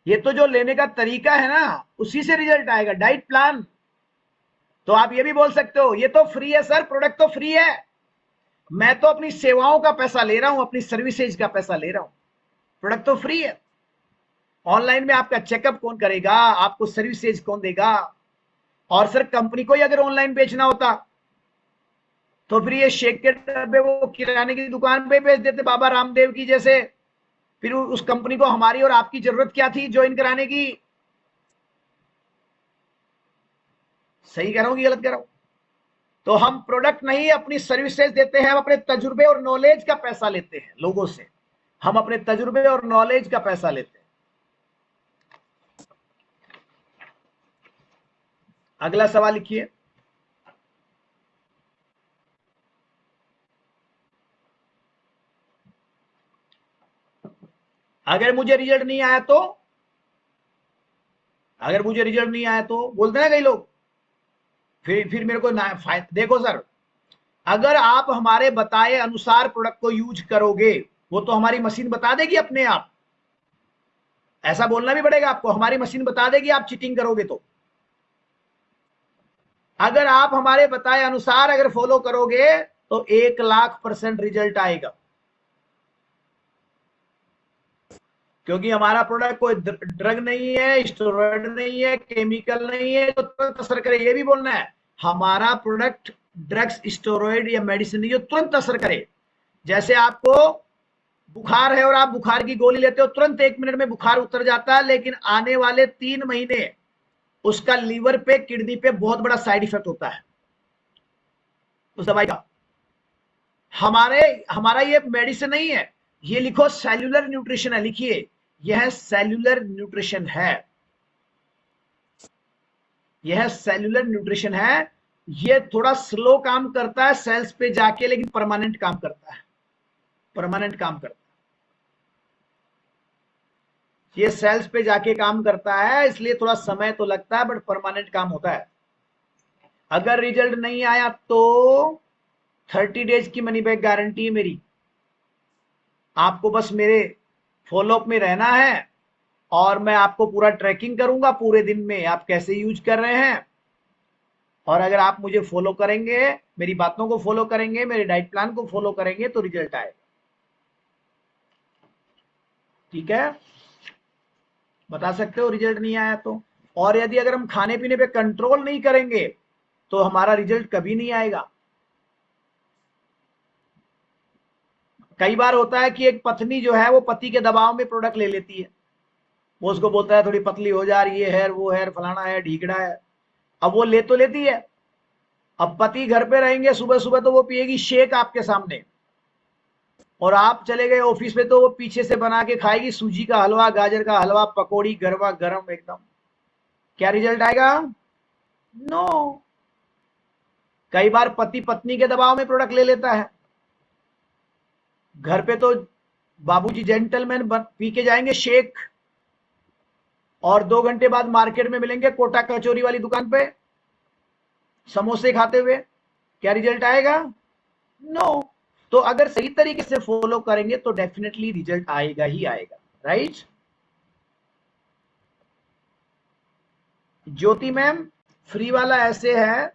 ये तो जो लेने का तरीका है ना, उसी से रिजल्ट आएगा, डाइट प्लान। तो आप ये भी बोल सकते हो ये तो फ्री है सर, प्रोडक्ट तो फ्री है, मैं तो अपनी सेवाओं का पैसा ले रहा हूं, अपनी सर्विसेज का पैसा ले रहा हूं, प्रोडक्ट तो फ्री है। ऑनलाइन में आपका चेकअप कौन करेगा, आपको सर्विसेज कौन देगा? और सर कंपनी को ही अगर ऑनलाइन बेचना होता तो फिर ये शेक के डब्बे वो किराने की दुकान पे बेच देते, बाबा रामदेव की जैसे। फिर उस कंपनी को हमारी और आपकी जरूरत क्या थी ज्वाइन कराने की? सही कह रहा हूं कि गलत कह रहा हूं? तो हम प्रोडक्ट नहीं, अपनी सर्विसेज देते हैं, हम अपने तजुर्बे और नॉलेज का पैसा लेते हैं लोगों से, हम अपने तजुर्बे और नॉलेज का पैसा लेते हैं। अगला सवाल लिखिए। अगर मुझे रिजल्ट नहीं आया तो, अगर मुझे रिजल्ट नहीं आया तो बोलते हैं कई लोग, फिर मेरे को ना फायदा। देखो सर, अगर आप हमारे बताए अनुसार प्रोडक्ट को यूज करोगे, वो तो हमारी मशीन बता देगी अपने आप, ऐसा बोलना भी पड़ेगा आपको, हमारी मशीन बता देगी आप चीटिंग करोगे तो। अगर आप हमारे बताए अनुसार अगर फॉलो करोगे तो 1,00,000% रिजल्ट आएगा, क्योंकि हमारा प्रोडक्ट कोई ड्रग नहीं है, स्टेरॉइड नहीं है, केमिकल नहीं है जो तुरंत असर करे। ये भी बोलना है, हमारा प्रोडक्ट ड्रग्स, स्टेरॉइड या मेडिसिन नहीं जो तुरंत असर करे। जैसे आपको बुखार है और आप बुखार की गोली लेते हो, तुरंत 1 मिनट में बुखार उतर जाता है, लेकिन आने वाले 3 महीने उसका लीवर पे, किडनी पे बहुत बड़ा साइड इफेक्ट होता है उस दवाई का। हमारे हमारा ये मेडिसिन नहीं है, ये लिखो सेल्यूलर न्यूट्रिशन है, लिखिए यह सेल्यूलर न्यूट्रिशन है, यह सेल्यूलर न्यूट्रिशन है। ये थोड़ा स्लो काम करता है सेल्स पे जाके, लेकिन परमानेंट काम करता है, परमानेंट काम करता है। ये सेल्स पे जाके काम करता है, इसलिए थोड़ा समय तो लगता है, बट परमानेंट काम होता है। अगर रिजल्ट नहीं आया तो 30 डेज की मनी बैक गारंटी है मेरी। आपको बस मेरे फॉलोअप में रहना है, और मैं आपको पूरा ट्रैकिंग करूंगा पूरे दिन में आप कैसे यूज कर रहे हैं। और अगर आप मुझे फॉलो करेंगे, मेरी बातों को फॉलो करेंगे, मेरे डाइट प्लान को फॉलो करेंगे, तो रिजल्ट आएगा। ठीक है, बता सकते हो रिजल्ट नहीं आया तो। और यदि अगर हम खाने पीने पे कंट्रोल नहीं करेंगे तो हमारा रिजल्ट कभी नहीं आएगा। कई बार होता है कि एक पत्नी जो है वो पति के दबाव में प्रोडक्ट ले लेती है। वो उसको बोलता है थोड़ी पतली हो जा रही है, हेयर वो हेयर फलाना है ढीकड़ा है। अब वो ले तो लेती है। अब पति घर पे रहेंगे, सुबह सुबह तो वो पिएगी शेक आपके सामने, और आप चले गए ऑफिस में तो वो पीछे से बना के खाएगी सूजी का हलवा, गाजर का हलवा, पकौड़ी गरवा गरम एकदम। क्या रिजल्ट आएगा? नो। कई बार पति पत्नी के दबाव में प्रोडक्ट ले लेता है। घर पे तो बाबूजी जेंटलमैन पी के जाएंगे शेक, और 2 घंटे बाद मार्केट में मिलेंगे कोटा कचौरी वाली दुकान पे समोसे खाते हुए। क्या रिजल्ट आएगा? नो। तो अगर सही तरीके से फॉलो करेंगे तो डेफिनेटली रिजल्ट आएगा ही आएगा। राइट? ज्योति मैम, फ्री वाला ऐसे है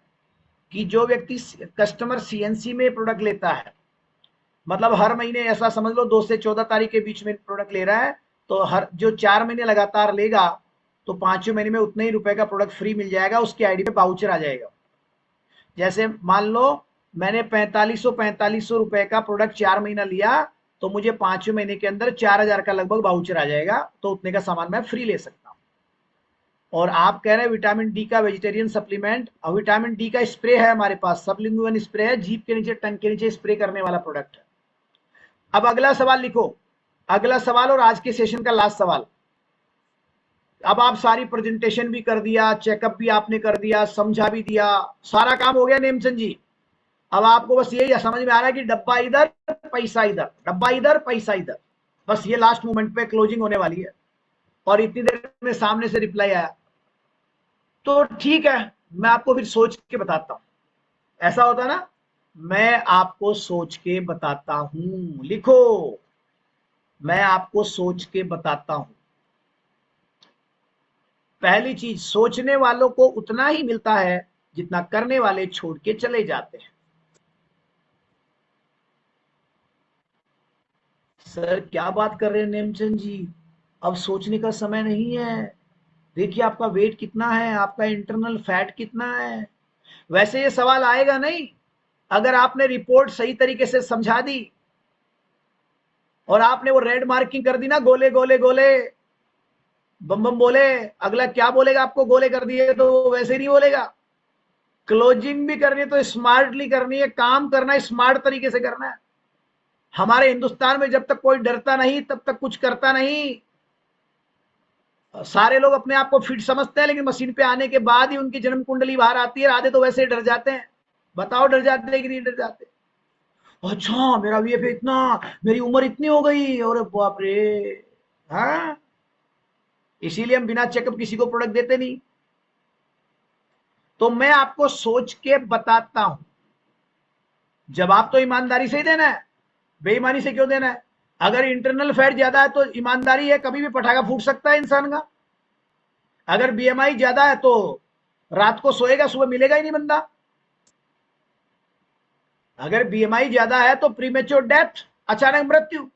कि जो व्यक्ति कस्टमर सीएनसी में प्रोडक्ट लेता है, मतलब हर महीने ऐसा समझ लो 2 से 14 तारीख के बीच में प्रोडक्ट ले रहा है, तो हर जो 4 महीने लगातार लेगा तो 5वें महीने में उतने ही रुपए का प्रोडक्ट फ्री मिल जाएगा, उसकी आईडी पे वाउचर आ जाएगा। जैसे मान लो मैंने 4500 रुपए का प्रोडक्ट 4 महीना लिया, तो मुझे 5वें महीने के अंदर 4000 का लगभग वाउचर आ जाएगा, तो उतने का सामान मैं फ्री ले सकता हूं। और आप कह रहे हैं विटामिन डी का वेजिटेरियन सप्लीमेंट, और विटामिन डी का स्प्रे है हमारे पास, सबलिंगुअल स्प्रे है, जीभ के नीचे टंग के नीचे स्प्रे करने वाला प्रोडक्ट है। अब अगला सवाल लिखो, अगला सवाल और आज के सेशन का लास्ट सवाल। अब आप सारी प्रेजेंटेशन भी कर दिया, चेकअप भी आपने कर दिया, समझा भी दिया, सारा काम हो गया नेमचंद जी। अब आपको बस यही समझ में आ रहा है कि डब्बा इधर पैसा इधर, डब्बा इधर पैसा इधर, बस ये लास्ट मोमेंट पे क्लोजिंग होने वाली है। और इतनी देर में सामने से रिप्लाई आया, तो ठीक है, मैं आपको फिर सोच के बताता हूं। ऐसा होता ना, मैं आपको सोच के बताता हूं। लिखो, मैं आपको सोच के बताता हूं। पहली चीज, सोचने वालों को उतना ही मिलता है जितना करने वाले छोड़ के चले जाते हैं। सर क्या बात कर रहे हैं नेमचंद जी, अब सोचने का समय नहीं है। देखिए आपका वेट कितना है, आपका इंटरनल फैट कितना है। वैसे ये सवाल आएगा नहीं अगर आपने रिपोर्ट सही तरीके से समझा दी और आपने वो रेड मार्किंग कर दी ना, गोले गोले गोले बम बम बोले। अगला क्या बोलेगा आपको, गोले कर दिए तो वैसे नहीं बोलेगा। क्लोजिंग भी करनी है तो स्मार्टली करनी है, काम करना है स्मार्ट तरीके से करना है। हमारे हिंदुस्तान में जब तक कोई डरता नहीं तब तक कुछ करता नहीं। सारे लोग अपने आप को फिट समझते हैं, लेकिन मशीन पे आने के बाद ही उनकी जन्म कुंडली बाहर आती है। आधे तो वैसे ही डर जाते हैं। बताओ डर जाते हैं कि नहीं डर जाते? अच्छा मेरा वीएफ इतना, मेरी उम्र इतनी हो गई, और बाप रे। हाँ, इसीलिए हम बिना चेकअप किसी को प्रोडक्ट देते नहीं। तो मैं आपको सोच के बताता हूं। जवाब तो ईमानदारी से ही देना है, बेईमानी से क्यों देना है? अगर इंटरनल फैट ज्यादा है तो ईमानदारी है, कभी भी पटाखा फूट सकता है इंसान का। अगर बीएमआई ज्यादा है तो रात को सोएगा, सुबह मिलेगा ही नहीं बंदा। अगर बीएमआई ज्यादा है तो प्रीमेच्योर डेथ, अचानक मृत्यु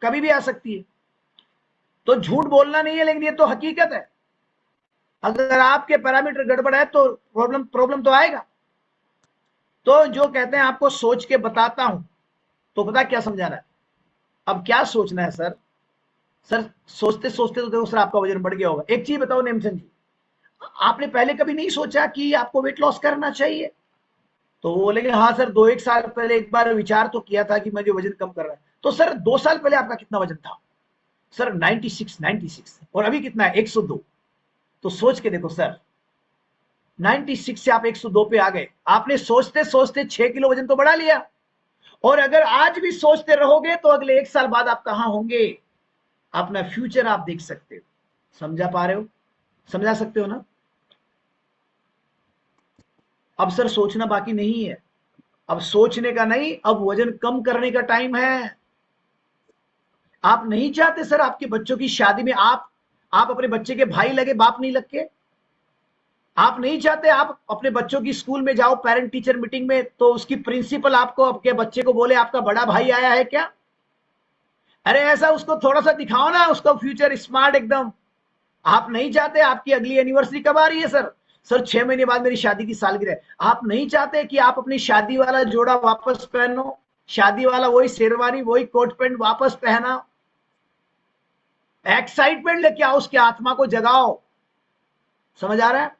कभी भी आ सकती है। तो झूठ बोलना नहीं है, लेकिन ये तो हकीकत है। अगर आपके पैरामीटर गड़बड़ है तो प्रॉब्लम तो आएगा। तो जो कहते हैं आपको सोच के बताता हूं, तो पता क्या समझाना है? अब क्या सोचना है सर? सर सोचते सोचते तो देखो सर आपका वजन बढ़ गया होगा। एक चीज बताओ नेमचंद जी, आपने पहले कभी नहीं सोचा कि आपको वेट लॉस करना चाहिए? तो वो बोलेंगे हाँ सर, 2-1 साल पहले एक बार विचार तो किया था कि मुझे वजन कम करना है। तो सर 2 साल पहले आपका कितना वजन था? सर 96। और अभी कितना है? 102। तो सोच के देखो सर, 96 से आप 102 पे आ गए। आपने सोचते सोचते 6 किलो वजन तो बढ़ा लिया। और अगर आज भी सोचते रहोगे तो अगले 1 साल बाद आप कहां होंगे, अपना फ्यूचर आप देख सकते हो। समझा पा रहे हो? समझा सकते हो ना? अब सर सोचना बाकी नहीं है। अब सोचने का नहीं, अब वजन कम करने का टाइम है। आप नहीं चाहते सर आपके बच्चों की शादी में आप अपने बच्चे के भाई लगे, बाप नहीं लग के? आप नहीं चाहते आप अपने बच्चों की स्कूल में जाओ पेरेंट टीचर मीटिंग में, तो उसकी प्रिंसिपल आपको आपके बच्चे को बोले आपका बड़ा भाई आया है क्या? अरे ऐसा उसको थोड़ा सा दिखाओ ना, उसका फ्यूचर स्मार्ट एकदम। आप नहीं चाहते? आपकी अगली एनिवर्सरी कब आ रही है सर? सर 6 महीने बाद मेरी शादी की सालगिरह है। आप नहीं चाहते कि आप अपनी शादी वाला जोड़ा वापस पहनो? शादी वाला वही शेरवानी, वही कोट पैंट वापस पहना। एक्साइटमेंट लेके आओ, उसकी आत्मा को जगाओ। समझ आ रहा है?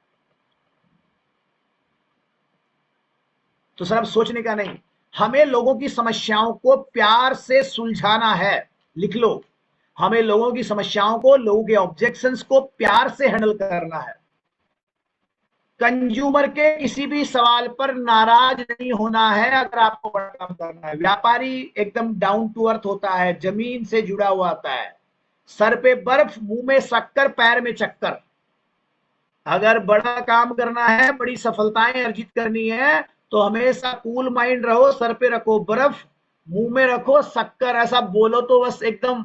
तो सर अब सोचने का नहीं, हमें लोगों की समस्याओं को प्यार से सुलझाना है। लिख लो, हमें लोगों की समस्याओं को, लोगों के ऑब्जेक्शंस को प्यार से हैंडल करना है। कंज्यूमर के किसी भी सवाल पर नाराज नहीं होना है अगर आपको बड़ा काम करना है। व्यापारी एकदम डाउन टू अर्थ होता है, जमीन से जुड़ा हुआ होता है। सर पे बर्फ, मुंह में शक्कर, पैर में चक्कर। अगर बड़ा काम करना है, बड़ी सफलताएं अर्जित करनी है, तो हमेशा कूल माइंड रहो। सर पे रखो बर्फ, मुंह में रखो शक्कर। ऐसा बोलो तो बस एकदम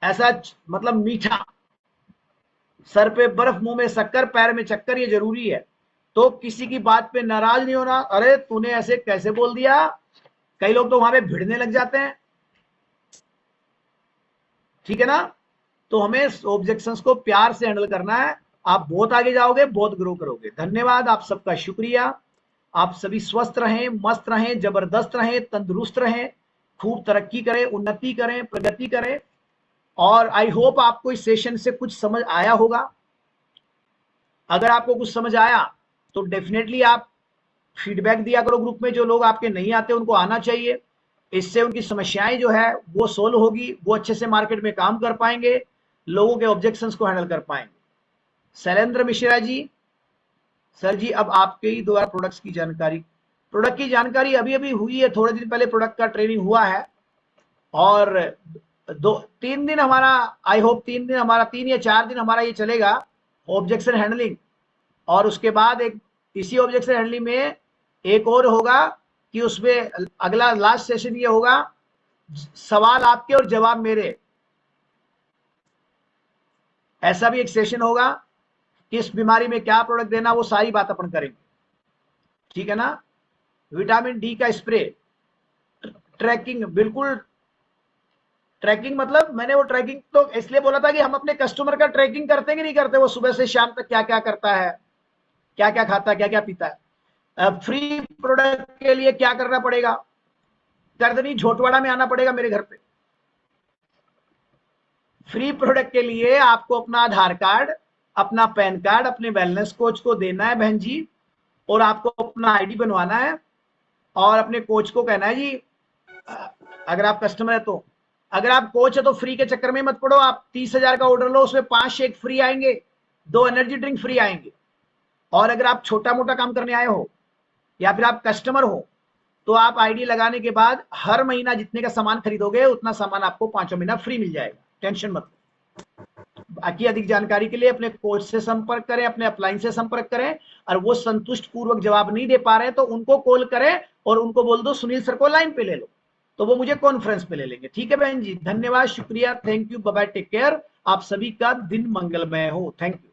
ऐसा, मतलब मीठा। सर पे बर्फ, मुंह में शक्कर, पैर में चक्कर, ये जरूरी है। तो किसी की बात पे नाराज नहीं होना। अरे तूने ऐसे कैसे बोल दिया? कई लोग तो वहां पे भिड़ने लग जाते हैं। ठीक है ना? तो हमें ऑब्जेक्शंस को प्यार से हैंडल करना है। आप बहुत आगे जाओगे, बहुत ग्रो करोगे। धन्यवाद, आप सबका शुक्रिया। आप सभी स्वस्थ रहें, मस्त रहें, जबरदस्त रहें, तंदुरुस्त रहें, खूब तरक्की करें, उन्नति करें, प्रगति करें। और आई होप आपको इस सेशन से कुछ समझ आया होगा। अगर आपको कुछ समझ आया तो डेफिनेटली आप फीडबैक दिया करो ग्रुप में। जो लोग आपके नहीं आते उनको आना चाहिए। इससे उनकी समस्याएं जो है वो सोल्व होगी, वो अच्छे से मार्केट में काम कर पाएंगे, लोगों के ऑब्जेक्शंस को हैंडल कर पाएंगे। शैलेंद्र मिश्रा जी, सर जी अब आपके ही द्वारा प्रोडक्ट्स की जानकारी, प्रोडक्ट की जानकारी अभी अभी हुई है, थोड़े दिन पहले प्रोडक्ट का ट्रेनिंग हुआ है। और 2-3 दिन हमारा, आई होप 3 दिन हमारा, 3 या 4 दिन हमारा ये चलेगा ऑब्जेक्शन हैंडलिंग। और उसके बाद एक इसी ऑब्जेक्शन हैंडलिंग में एक और होगा कि उसमें अगला लास्ट सेशन ये होगा, सवाल आपके और जवाब मेरे। ऐसा भी एक सेशन होगा, किस बीमारी में क्या प्रोडक्ट देना, वो सारी बात अपन करेंगे। ठीक है ना? विटामिन डी का स्प्रे, ट्रैकिंग, बिल्कुल ट्रैकिंग, मतलब मैंने वो ट्रैकिंग तो इसलिए बोला था कि हम अपने कस्टमर का ट्रैकिंग करते कि नहीं करते, वो सुबह से शाम तक क्या क्या करता है, क्या क्या खाता है, क्या क्या पीता है। फ्री प्रोडक्ट के लिए क्या करना पड़ेगा? गर्दनी झोटवाड़ा में आना पड़ेगा मेरे घर पे। फ्री प्रोडक्ट के लिए आपको अपना आधार कार्ड, अपना पैन कार्ड अपने वेलनेस कोच को देना है बहन जी, और आपको अपना आईडी बनवाना है और अपने कोच को कहना है जी, अगर आप कस्टमर है तो, अगर आप कोच है तो फ्री के चक्कर में मत पड़ो। आप 30,000 का ऑर्डर लो, उसमें 5 शेक फ्री आएंगे, 2 एनर्जी ड्रिंक फ्री आएंगे। और अगर आप छोटा मोटा काम करने आए हो या फिर आप कस्टमर हो, तो आप आईडी लगाने के बाद हर महीना जितने का सामान खरीदोगे उतना सामान आपको 5वां महीना फ्री मिल जाएगा। टेंशन मत। बाकी अधिक जानकारी के लिए अपने कोच से संपर्क करें, अपने अपलाइन से संपर्क करें। और वो संतुष्ट पूर्वक जवाब नहीं दे पा रहे तो उनको कॉल करें और उनको बोल दो सुनील सर को लाइन पे ले लो, तो वो मुझे कॉन्फ्रेंस पे ले लेंगे। ठीक है बहन जी, धन्यवाद, शुक्रिया, thank you, bye bye, take care. आप सभी का दिन मंगलमय हो। Thank you.